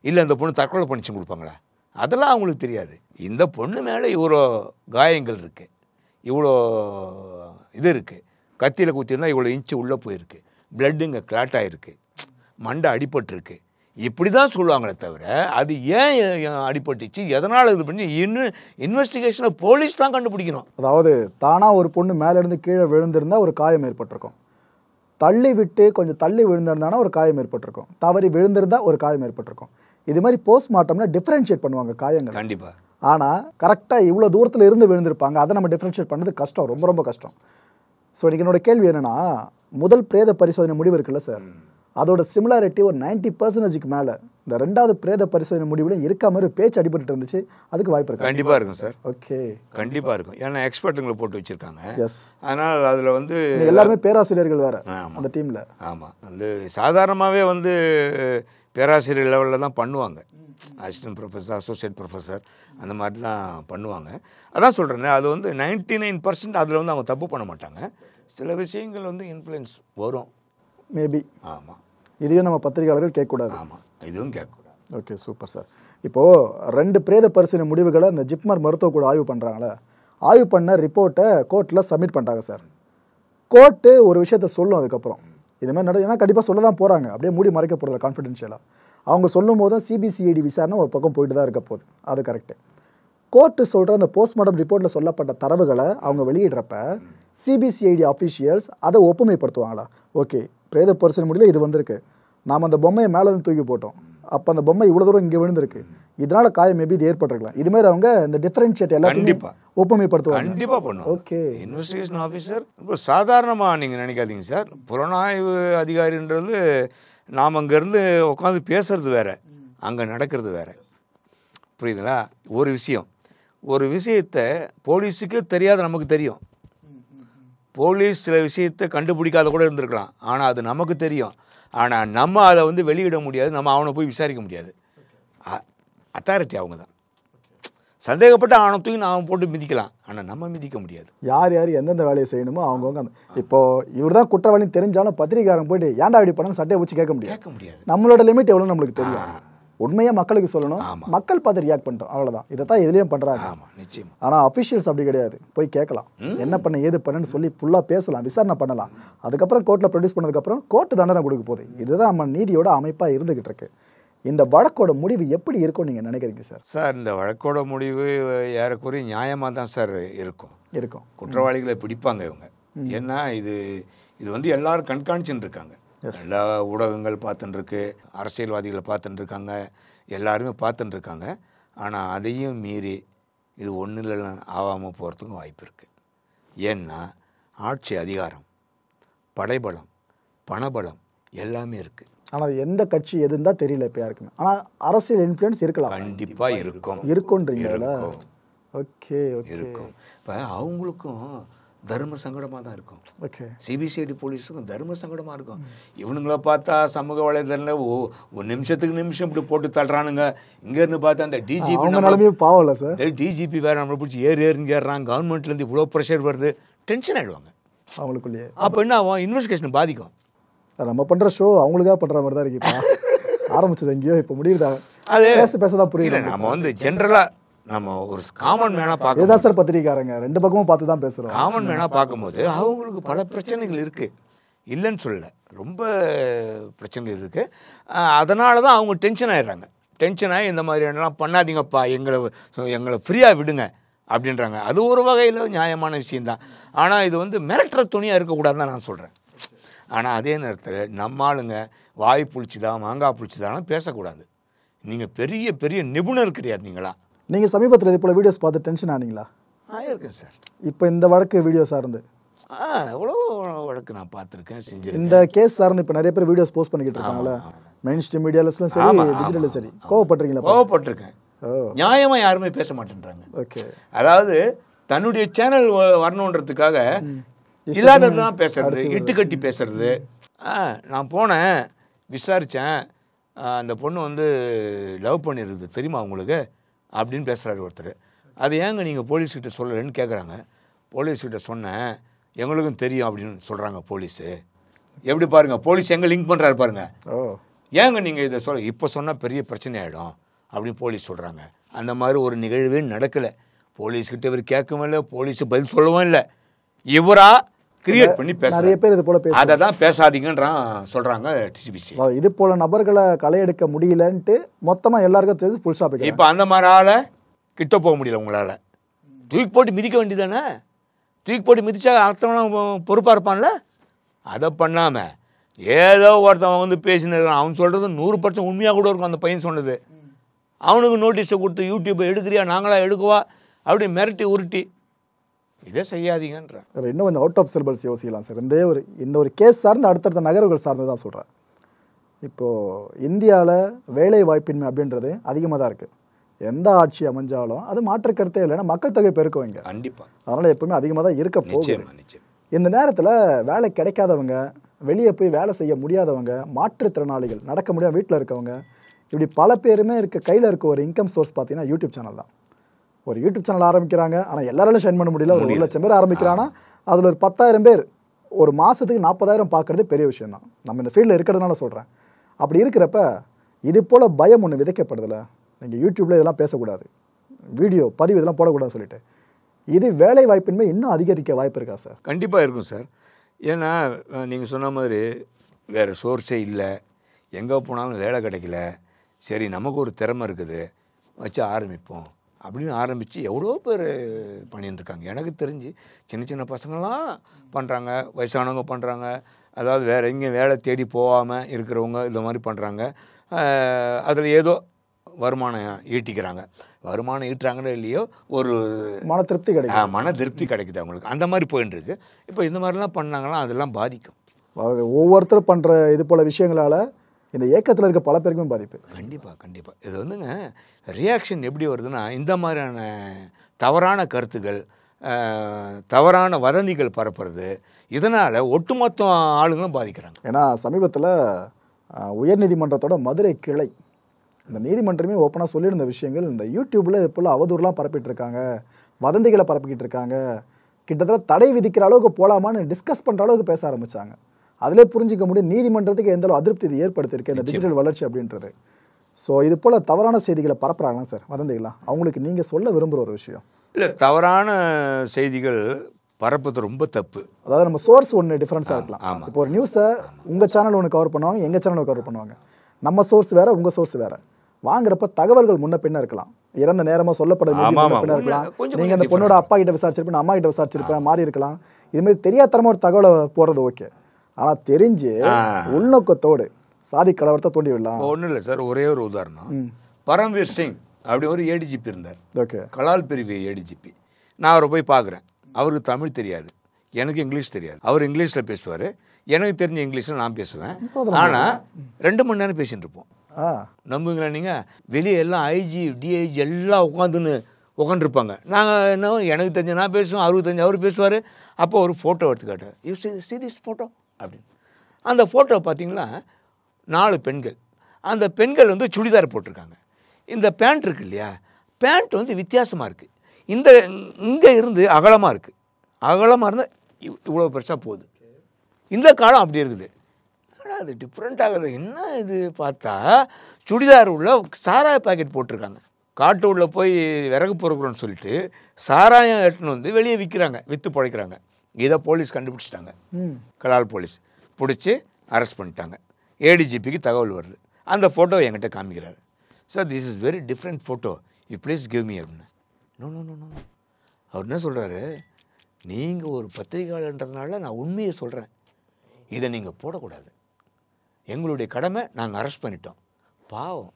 இல்லை இந்த பொண்ணு தற்கொலை பண்ணிச்சு கொடுப்பாங்களா? அதெல்லாம் அவங்களுக்கு தெரியாது. இந்த பொண்ணு மேலே இவ்வளோ காயங்கள் இருக்குது, இவ்வளோ இது இருக்குது, கத்தியில் குத்திருந்தால் இவ்வளோ இன்ச்சு உள்ளே போயிருக்கு, பிளட்டுங்க கிளாட் ஆகிருக்கு, மண்டை அடிபட்டுருக்கு, இப்படி தான் சொல்லுவாங்களே தவிர அது ஏன் அடிபட்டுச்சு, எதனால் இது பண்ணி இன்வெஸ்டிகேஷனை போலீஸ் தான் கண்டுபிடிக்கணும். அதாவது தானாக ஒரு பொண்ணு மேலேருந்து கீழே விழுந்திருந்தால் ஒரு காயம் ஏற்பட்டிருக்கும், தள்ளி விட்டு கொஞ்சம் தள்ளி விழுந்திருந்தானா ஒரு காயம் ஏற்பட்டிருக்கும், தவறி விழுந்திருந்தால் ஒரு காயம் ஏற்பட்டிருக்கும். இது மாதிரி போஸ்ட்மார்ட்டம்னா டிஃப்ரென்ஷியேட் பண்ணுவாங்க காயங்கள். கண்டிப்பாக. ஆனால் கரெக்டாக இவ்வளோ தூரத்தில் இருந்து விழுந்திருப்பாங்க, அதை நம்ம டிஃப்ரென்ஷியேட் பண்ணது கஷ்டம், ரொம்ப ரொம்ப கஷ்டம். ஸோ இன்றைக்கி என்னோட கேள்வி என்னென்னா, முதல் பிரேத பரிசோதனை முடிவு இருக்குல்ல சார், அதோட சிமிலாரிட்டி ஒரு 90% மேலே இந்த 2வது பிரேத பரிசோதனை முடிவில் இருக்க மாதிரி பேச்சு அடிபட்டு இருந்துச்சு. அதுக்கு வாய்ப்பு இருக்கு? கண்டிப்பாக இருக்கும் சார். ஓகே, கண்டிப்பாக இருக்கும். ஏன்னா எக்ஸ்பர்ட்டுங்களை போட்டு வச்சுருக்காங்க. எஸ். அதனால் அதில் வந்து எல்லாருமே பேராசிரியர்கள் வேறு அந்த டீமில். ஆமாம், வந்து சாதாரணமாகவே வந்து பேராசிரியர் லெவலில் தான் பண்ணுவாங்க. அசிஸ்டன்ட் ப்ரொஃபஸர், அசோசியேட் ப்ரொஃபஸர் அந்த மாதிரிலாம் பண்ணுவாங்க. அதான் சொல்கிறேன், அது வந்து 99% அதில் வந்து அவங்க தப்பு பண்ண மாட்டாங்க. சில விஷயங்கள் வந்து இன்ஃப்ளூயன்ஸ் வரும் மேபி. ஆமாம், இதையும் நம்ம பத்திரிகையாளர்கள் கேட்கக்கூடாது. ஆமாம், இதுவும் கேட்கக்கூடாது. Okay, super sir. இப்போது 2 பிரேத பரிசோதனை முடிவுகளை இந்த ஜிப்மர் மருத்துவ கூட ஆய்வு பண்ணுறாங்களே, ஆய்வு பண்ண ரிப்போர்ட்டை கோர்ட்டில் சப்மிட் பண்ணிட்டாங்க சார். கோர்ட்டு ஒரு விஷயத்த சொல்லும் அதுக்கப்புறம், இது மாதிரி ஏன்னா கண்டிப்பாக சொல்ல தான் போகிறாங்க, அப்படியே மூடி மறைக்க போகிறது கான்ஃபிடென்ஷியலாக. அவங்க சொல்லும் போதும் சிபிசிஐடி விசாரணை ஒரு பக்கம் போயிட்டு தான் இருக்க போகுது, அது கரெக்டு. கோர்ட்டு சொல்கிற அந்த போஸ்ட்மார்ட்டம் ரிப்போர்ட்டில் சொல்லப்பட்ட தரவுகளை அவங்க வெளியிடுறப்ப சிபிசிஐடி அஃபிஷியல்ஸ் அதை ஒப்புமைப்படுத்துவாங்களா? ஓகே, பிரேத பரிசோதனை முடியல இது வந்திருக்கு, நாம் அந்த பொம்மையை மேலே வந்து தூக்கி போட்டோம், அப்போ அந்த பொம்மை இவ்வளோ தூரம் இங்கே விழுந்திருக்கு, இதனால காயம் மேபி இது ஏற்பட்டிருக்கலாம். இது மாதிரி அவங்க இந்த டிஃபரன்ஷியேட் எல்லாத்தையும் ஒப்புமைப்படுத்துவாங்க. கண்டிப்பாக பண்ணுவோம். ஓகே, இன்வெஸ்டிகேஷன் ஆஃபீஸர் இப்போ சாதாரணமாக நீங்கள் நினைக்காதீங்க சார். புலனாய்வு அதிகாரின்றது நாம் அங்கேருந்து உட்காந்து பேசுறது வேற, அங்கே நடக்கிறது வேற. புரியுதுங்களா? ஒரு விஷயத்தை போலீஸுக்கு தெரியாத நமக்கு தெரியும். போலீஸ் சில விஷயத்தை கண்டுபிடிக்காத கூட இருந்திருக்கலாம், ஆனால் அது நமக்கு தெரியும். ஆனால் நம்ம அதை வந்து வெளியிட முடியாது, நம்ம அவனை போய் விசாரிக்க முடியாது. அத்தாரிட்டி அவங்க தான். சந்தேகப்பட்ட அவனை தூக்கி நான் போட்டு மிதிக்கலாம், ஆனால் நம்ம மிதிக்க முடியாது. யார் யார் எந்தெந்த வேலையை செய்யணுமோ அவங்கவுங்க அந்த இப்போது இவர் தான் குற்றவாளின்னு தெரிஞ்சாலும் பத்திரிகாரன் போயிட்டு ஏன்டா இப்படி பண்ணணும் சட்டையை வச்சு கேட்க முடியாது. நம்மளோட லிமிட் எவ்வளோ நம்மளுக்கு தெரியும். உண்மையாக மக்களுக்கு சொல்லணும், மக்கள் பார்த்து ரியாக்ட் பண்ணிட்டோம், அவ்வளோதான். இதை தான் எதுலேயும் பண்ணுறாங்க. ஆனால் அஃபிஷியல்ஸ் அப்படி கிடையாது. போய் கேட்கலாம், என்ன பண்ண ஏது பண்ணன்னு சொல்லி ஃபுல்லாக பேசலாம், விசாரணை பண்ணலாம். அதுக்கப்புறம் கோர்ட்டில் ப்ரொடியூஸ் பண்ணதுக்கப்புறம் கோர்ட்டு தண்டனை கொடுக்க போகுது. இதுதான் நம்ம நீதியோட அமைப்பாக இருந்துகிட்டு இருக்கு. இந்த வழக்கோட முடிவு எப்படி இருக்கும் நீங்கள் நினைக்கிறீங்க சார்? சார் இந்த வழக்கோட முடிவு ஏறக்குறைய நியாயமாக தான் சார் இருக்கும். குற்றவாளிகளை பிடிப்பாங்க இவங்க. ஏன்னா இது வந்து எல்லாரும் கண்காணிச்சுட்டு இருக்காங்க. எல்லா ஊடகங்கள் பார்த்துட்டு இருக்கு, அரசியல்வாதிகளை பார்த்துட்டு இருக்காங்க, எல்லாருமே பார்த்துட்டு இருக்காங்க. ஆனால் அதையும் மீறி இது ஒன்றும் இல்லை ஆகாமல் போகிறதுக்கும் வாய்ப்பு இருக்குது. ஏன்னா ஆட்சி அதிகாரம், படைபலம், பணபலம் எல்லாமே இருக்குது. ஆனால் எந்த கட்சி எதுன்னு தான் தெரியல இப்போ யாருக்குமே. ஆனால் அரசியல் இன்ஃப்ளூயன்ஸ் இருக்கலாம். கண்டிப்பாக இருக்கும்ன்றீங்களா? ஓகே இருக்கும். இப்போ அவங்களுக்கும் தர்ம சங்கடமாக தான் இருக்கும். ஓகே, சிபிசிஐடி போலீஸுக்கும் தர்ம சங்கடமாக இருக்கும். இவனுங்களை பார்த்தா சமூக வலைதளத்தில் ஒரு நிமிஷம் இப்படி போட்டு தள்ளுறானுங்க. இங்கேருந்து பார்த்தா அந்த டிஜிபி பாவம் இல்லை சார். டிஜிபி வேறு நம்மளை பிடிச்சி ஏறுன்னு ஏறுறாங்க. கவர்மெண்ட்லேருந்து இவ்வளோ ப்ரெஷர் வருது, டென்ஷன் ஆகிடுவாங்க அவங்களுக்குள்ளேயே. அப்போ என்ன ஆகும்? இன்வெஸ்டிகேஷன் பாதிக்கும். நம்ம பண்ணுற ஷோ அவங்களுக்காக பண்ணுற மாதிரி தான் இருக்குப்பா. ஆரம்பிச்சது எங்கேயோ இப்போ முடியுதா? அது பேசதான் புரியல. நம்ம வந்து ஜென்ரலாக நம்ம ஒரு காமன் மேனாக பார்க்க ஏதா சார் பத்திரிக்காரங்க ரெண்டு பக்கமும் பார்த்து தான் பேசுகிறோம். காமன் மேனாக பார்க்கும்போது அவங்களுக்கு பல பிரச்சனைகள் இருக்குது, இல்லைன்னு சொல்லலை, ரொம்ப பிரச்சனைகள் இருக்குது. அதனால தான் அவங்க டென்ஷன் ஆகிடுறாங்க. டென்ஷன் ஆகி இந்த மாதிரிலாம் பண்ணாதீங்கப்பா, எங்களை ஃப்ரீயாக விடுங்க அப்படின்றாங்க. அது ஒரு வகையில் நியாயமான விஷயந்தான். ஆனால் இது வந்து மிரட்டுற துணியாக இருக்கக்கூடாதுன்னு தான் நான் சொல்கிறேன். ஆனால் அதே நேரத்தில் நம்ம ஆளுங்க வாய் புளிச்சுதான் மாங்காய் புளிச்சுதான்னு பேசக்கூடாது. நீங்கள் பெரிய பெரிய நிபுணர் கிடையாது. நீங்கள் சமீபத்தில் இது போல் வீடியோஸ் பார்த்து டென்ஷன் ஆனீங்களா? ஆயிருக்கேன் சார். இப்போ இந்த வழக்கு வீடியோ சார்ந்து எவ்வளோ வழக்கு நான் பார்த்துருக்கேன், செஞ்சு. இந்த கேஸ் சார்ந்து இப்போ நிறைய பேர் வீடியோஸ் போஸ்ட் பண்ணிக்கிட்டு இருக்காங்களா, மெயின் ஸ்ட்ரீம் மீடியாலஸ்லும் சரி, டிஜிட்டலும் சரி. கோவப்பட்டிருக்கீங்களா? கோவப்பட்டிருக்கேன். நியாயமாக யாருமே பேச மாட்டேன்றாங்க. ஓகே, அதாவது தன்னுடைய சேனல் வரணுன்றதுக்காக இல்லாதது தான் பேசுறது, இட்டுக்கட்டி பேசுறது. நான் போனேன், விசாரித்தேன், அந்த பொண்ணு வந்து லவ் பண்ணிடுது தெரியுமா உங்களுக்கு அப்படின்னு பேசுகிறாரு ஒருத்தர். அது ஏங்க நீங்கள் போலீஸ்கிட்ட சொல்லலைன்னு கேட்குறாங்க. போலீஸ்கிட்ட சொன்னேன், எங்களுக்கும் தெரியும் அப்படின்னு சொல்கிறாங்க போலீஸு. எப்படி பாருங்கள், போலீஸ் எங்கே லிங்க் பண்ணுறாரு பாருங்கள். ஏங்க நீங்கள் இதை இப்போ சொன்னால் பெரிய பிரச்சனை ஆகிடும் அப்படின்னு போலீஸ் சொல்கிறாங்க. அந்த மாதிரி ஒரு நிகழ்வே நடக்கலை. போலீஸ்கிட்ட இவர் கேட்கவும் இல்லை, போலீஸு பதில் சொல்லவும் இல்லை. இவரா கிரியேட் பண்ணி நிறைய பேர் இது போல அதை தான் பேசாதீங்கன்றான் சொல்கிறாங்க டிசிபிசி. இது போல நபர்களை களை எடுக்க முடியலன்ட்டு மொத்தமாக எல்லாருக்கும் தெரிஞ்சு புல் ஸ்டாப். இப்போ அந்த மாதிரி ஆளை கிட்ட போக முடியல உங்களால். தூக்கி போட்டு மிதிக்க வேண்டியதானே? தூக்கி போட்டு மிதிச்சா அர்த்தம் பொறுப்பாக இருப்பான்ல. அதை பண்ணாமல் ஏதோ ஒருத்தவன் வந்து பேசினு அவன் சொல்கிறது 100% உண்மையாக கூட இருக்கும். அந்த பையன் சொன்னது அவனுக்கு நோட்டீஸை கொடுத்து யூடியூப்பை எடுக்கிறியா, நாங்களா எடுக்குவா அப்படி மிரட்டி உருட்டி இதை செய்யாதீங்கன்ற. இன்னும் கொஞ்சம் அவுட் ஆஃப் சிலபஸ் யோசிக்கலாம் சார். இந்த ஒரு கேஸ் சார்ந்து அடுத்தடுத்த நகர்வுகள் சார்ந்து தான் சொல்கிறேன். இப்போது இந்தியாவில் வேலை வாய்ப்பின்மை அப்படின்றது அதிகமாக தான் இருக்குது. எந்த ஆட்சி அமைஞ்சாலும் அது மாற்று கருத்தே இல்லைன்னா மக்கள் தொகை பெருக்கும் இங்கே. கண்டிப்பாக. அதனால் எப்பவுமே அதிகமாக தான் இருக்க போகுது. இந்த நேரத்தில் வேலை கிடைக்காதவங்க, வெளியே போய் வேலை செய்ய முடியாதவங்க, மாற்றுத்திறனாளிகள், நடக்க முடியாத வீட்டில் இருக்கவங்க, இப்படி பல பேருமே கையில் இருக்க ஒரு இன்கம் சோர்ஸ் பார்த்தீங்கன்னா யூடியூப் சேனல் தான். ஒரு யூடியூப் சேனல் ஆரம்பிக்கிறாங்க, ஆனால் எல்லாராலும் ஷைன் பண்ண முடியல. ஒரு 1,00,000 பேர் ஆரம்பிக்கிறான்னா அதில் ஒரு 10,000 பேர் ஒரு மாதத்துக்கு 40,000 பார்க்குறது பெரிய விஷயம் தான். நம்ம இந்த ஃபீல்டில் இருக்கிறதுனால சொல்கிறேன். அப்படி இருக்கிறப்ப இது போல் பயம் ஒன்று விதைக்கப்படுதில்ல, நீங்கள் யூடியூப்பில் இதெல்லாம் பேசக்கூடாது, வீடியோ பதிவு இதெல்லாம் போடக்கூடாதுன்னு சொல்லிட்டு, இது வேலை வாய்ப்பின்மை இன்னும் அதிகரிக்க வாய்ப்பு இருக்கா சார்? கண்டிப்பாக இருக்கும் சார். ஏன்னா நீங்கள் சொன்ன மாதிரி வேறு சோர்ஸே இல்லை, எங்கே போனாலும் வேலை கிடைக்கல, சரி நமக்கு ஒரு திறமை இருக்குது வச்சு ஆரம்பிப்போம் அப்படின்னு ஆரம்பித்து எவ்வளோ பேர் பண்ணிட்டு இருக்காங்க. எனக்கு தெரிஞ்சு சின்ன சின்ன பசங்களாம் பண்ணுறாங்க, வயசானவங்க பண்ணுறாங்க, அதாவது வேறு எங்கேயும் வேலை தேடி போகாமல் இருக்கிறவங்க இந்த மாதிரி பண்ணுறாங்க. அதில் ஏதோ வருமானம் ஈட்டிக்கிறாங்க. வருமானம் ஈட்டுறாங்களோ இல்லையோ ஒரு மன திருப்தி கிடைக்கும், மன திருப்தி கிடைக்குது அவங்களுக்கு. அந்த மாதிரி போயின்னு இருக்கு. இப்போ இந்த மாதிரிலாம் பண்ணாங்கன்னா அதெல்லாம் பாதிக்கும். ஒவ்வொருத்தரும் பண்ணுற இது போல் விஷயங்களால் இந்த ஏக்கத்தில் இருக்க பல பேருக்குமே பாதிப்பு. கண்டிப்பாக. இது வந்துங்க ரியாக்ஷன் எப்படி வருதுன்னா, இந்த மாதிரியான தவறான கருத்துக்கள், தவறான வதந்திகள் பரப்புறது, இதனால் ஒட்டுமொத்த ஆளுங்களும் பாதிக்கிறாங்க. ஏன்னா சமீபத்தில் உயர்நீதிமன்றத்தோட மதுரை கிளை இந்த நீதிமன்றமே ஓப்பனாக சொல்லியிருந்த விஷயங்கள், இந்த யூடியூப்பில் இது போல் அவதூறுலாம் பரப்பிட்டு இருக்காங்க, வதந்திகளை பரப்பிக்கிட்டு இருக்காங்க, கிட்டத்தட்ட தடை விதிக்கிற அளவுக்கு போகலாமான்னு டிஸ்கஸ் பண்ணுற அளவுக்கு பேச ஆரம்பித்தாங்க. அதிலே புரிஞ்சிக்க முடியும் நீதிமன்றத்துக்கு எந்த அளவு அதிருப்தி இது ஏற்படுத்தியிருக்கு இந்த டிஜிட்டல் வளர்ச்சி அப்படின்றது. ஸோ இது போல் தவறான செய்திகளை பரப்புறாங்களா சார், வதந்திகளா? அவங்களுக்கு நீங்கள் சொல்ல விரும்புகிற ஒரு விஷயம் இல்லை, தவறான செய்திகள் பரப்புறது ரொம்ப தப்பு. அதாவது நம்ம சோர்ஸ் ஒன்று டிஃப்ரென்ஸாக இருக்கலாம். இப்போ ஒரு நியூஸை உங்கள் சேனல் ஒன்று கவர் பண்ணுவாங்க, எங்கள் சேனல் கவர் பண்ணுவாங்க. நம்ம சோர்ஸ் வேற, உங்க சோர்ஸ் வேற. வாங்குறப்ப தகவல்கள் முன்ன பின்ன இருக்கலாம், இறந்த நேரமா சொல்லப்படுது முன்ன பின்ன இருக்கலாம். நீங்க அந்த பொண்ணோட அப்பா கிட்ட விசாரிச்சிருப்பேன், அம்மா கிட்ட விசாரிச்சிருப்பேன், மாறி இருக்கலாம். இது மாதிரி தெரியாதனமா ஒரு தகவலை போறது ஓகே. ஆனா தெரிஞ்சு உள்நோக்கத்தோடு சாதி கலவரத்தை தூண்டி விடலாம். ஒன்றும் இல்லை சார், ஒரே ஒரு உதாரணம். பரம்வீர் சிங் அப்படி ஒரு ஏடிஜிபி இருந்தார். ஓகே. கலால் பிரிவு ஏடிஜிபி. நான் அவரை போய் பார்க்குறேன். அவருக்கு தமிழ் தெரியாது, எனக்கு இங்கிலீஷ் தெரியாது. அவர் இங்கிலீஷில் பேசுவார், எனக்கு தெரிஞ்ச இங்கிலீஷில் நான் பேசுவேன். ஆனால் 2 மணி நேரம் பேசிட்டு இருப்போம். நம்புங்களா நீங்கள்? வெளியே எல்லாம் ஐஜி டிஐஜி எல்லாம் உட்காந்துருப்பாங்க. நாங்கள் என்ன, எனக்கு தெரிஞ்ச நான் பேசுவேன், அவருக்கு தெரிஞ்ச அவர் பேசுவார். அப்போ ஒரு ஃபோட்டோ எடுத்து காட்டுவேன், யூ சீரியஸ் ஃபோட்டோ அப்படின்னு. அந்த ஃபோட்டோ பார்த்தீங்கன்னா 4 பெண்கள். அந்த பெண்கள் வந்து சுடிதார் போட்டிருக்காங்க. இந்த பேண்ட் இருக்கு இல்லையா, பேண்ட் வந்து வித்தியாசமாக இருக்குது. இந்த இங்கே இருந்து அகலமாக இருக்குது, அகலமாக இருந்தால் இவ்வளோ பெருசாக போகுது. இந்த காலம் அப்படி இருக்குது. ஆனால் அது டிஃப்ரெண்ட் ஆகுது. என்ன இது பார்த்தா சுடிதார் உள்ள சாராய பாக்கெட் போட்டிருக்காங்க. காட்டு உள்ள போய் விறகு பொறுக்கிறோன்னு சொல்லிட்டு சாராயம் எடுத்துன்னு வந்து வெளியே விற்கிறாங்க, விற்று பிழைக்கிறாங்க. இதை போலீஸ் கண்டுபிடிச்சிட்டாங்க. கலால் போலீஸ் பிடிச்சி அரெஸ்ட் பண்ணிட்டாங்க. ஏடிஜிபிக்கு தகவல் வருது. அந்த ஃபோட்டோ என்கிட்ட காமிக்கிறாரு. Sir, this is very different photo, you please give me அப்படின்னு. No no no no. அவர் என்ன சொல்கிறாரு, நீங்கள் ஒரு பத்திரிகையாளர்ன்றதுனால நான் உண்மையை சொல்கிறேன், இதை நீங்கள் போடக்கூடாது, எங்களுடைய கடமை, நாங்கள் அரெஸ்ட் பண்ணிட்டோம். பாவம்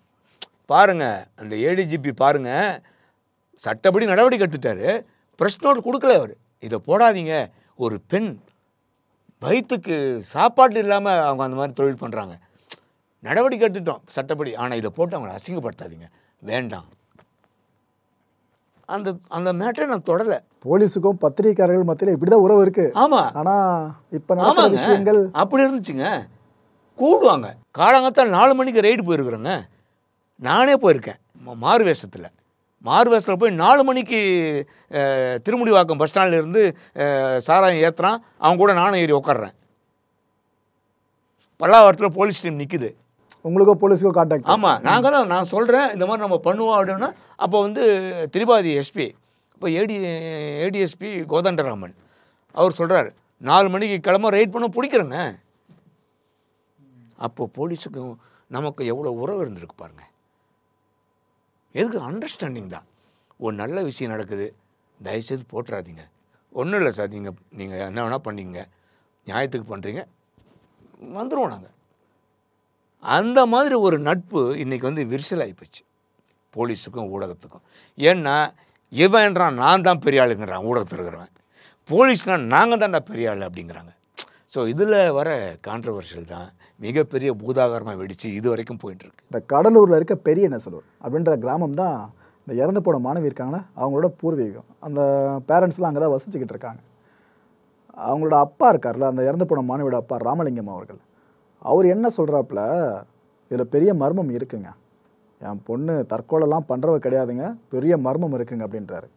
பாருங்கள், அந்த ஏடிஜிபி பாருங்கள், சட்டப்படி நடவடிக்கை எடுத்துட்டாரு. ப்ரெஸ் நோட் கொடுக்கல அவர், இதை போடாதீங்க, ஒரு பெண் வயிற்றுக்கு சாப்பாடு இல்லாமல் அவங்க அந்த மாதிரி தொழில் பண்ணுறாங்க, நடவடிக்கை எடுத்துட்டோம் சட்டப்படி, ஆனால் இதை போட்டு அவங்களை அசிங்கப்படுத்தாதீங்க, வேண்டாம். அந்த அந்த மேட்டரை நான் தொடரல. போலீஸுக்கும் பத்திரிகையாளர்கள் மத்தியில் இப்படிதான் உறவு இருக்கு. ஆமா. ஆனா இப்ப நடக்கிற விஷயங்கள் அப்படி இருந்துச்சுங்க. கூடுவாங்க காலங்கத்தான் 4 மணிக்கு ரைடு போயிருக்கிறேங்க. நானே போயிருக்கேன் மாறு வேஷத்தில் போய் 4 மணிக்கு திருமுடிவாக்கம் பஸ் ஸ்டாண்டில் இருந்து சாராயம் ஏற்றுறான், அவங்க கூட நானும் ஏறி உட்காடுறேன். பல்லாவரத்தில் போலீஸ் டீம் நிற்குது. உங்களுக்கோ போலீஸுக்கோ கான்டாக்ட்? ஆமாம், நாங்கள் தான், நான் சொல்கிறேன் இந்த மாதிரி நம்ம பண்ணுவோம் அப்படின்னா. அப்போ வந்து திரிபாதி எஸ்பி, இப்போ ஏடிஎஸ்பி கோதண்டராமன் அவர் சொல்கிறார், 4 மணிக்கு கிளம்ப ரைட் பண்ண பிடிக்கிறேங்க. அப்போ போலீஸுக்கும் நமக்கு எவ்வளோ உறவு இருந்திருக்கு பாருங்க. எதுக்கு? அண்டர்ஸ்டாண்டிங் தான். ஒரு நல்ல விஷயம் நடக்குது, தயவுசெய்து போட்டுறாதீங்க. ஒன்றும் இல்லை சார், நீங்கள் என்ன வேணால் பண்ணிங்க, நியாயத்துக்கு பண்ணுறீங்க, வந்துடுவோம் நாங்கள். அந்த மாதிரி ஒரு நட்பு இன்றைக்கி வந்து விரிசலாகி போச்சு போலீஸுக்கும் ஊடகத்துக்கும். ஏன்னா இவன்றான் நான் தான் பெரிய ஆளுங்கிறான் ஊடகத்தில் இருக்கிறவன், போலீஸ்னால் நாங்கள் தான்டா பெரிய ஆள் அப்படிங்கிறாங்க. ஸோ இதில் வர கான்ட்ரவர்ஷியல் தான் மிகப்பெரிய பூதாகரமாக வெடித்து இது வரைக்கும் போயிட்டுருக்கு. இந்த கடலூரில் இருக்க பெரிய நெசலூர் அப்படின்ற கிராமம் தான் இந்த இறந்து போன மாணவி இருக்காங்களே அவங்களோட பூர்வீகம். அந்த பேரண்ட்ஸ்லாம் அங்கே தான் வசிச்சுக்கிட்டு இருக்காங்க. அவங்களோட அப்பா இருக்கார்ல, அந்த இறந்து போன மாணவியோட அப்பா ராமலிங்கம் அவர்கள், அவர் என்ன சொல்கிறாப்புல, இதில் பெரிய மர்மம் இருக்குங்க, என் பொண்ணு தற்கொலைலாம் பண்ணுறவ கிடையாதுங்க, பெரிய மர்மம் இருக்குங்க அப்படின்றாரு.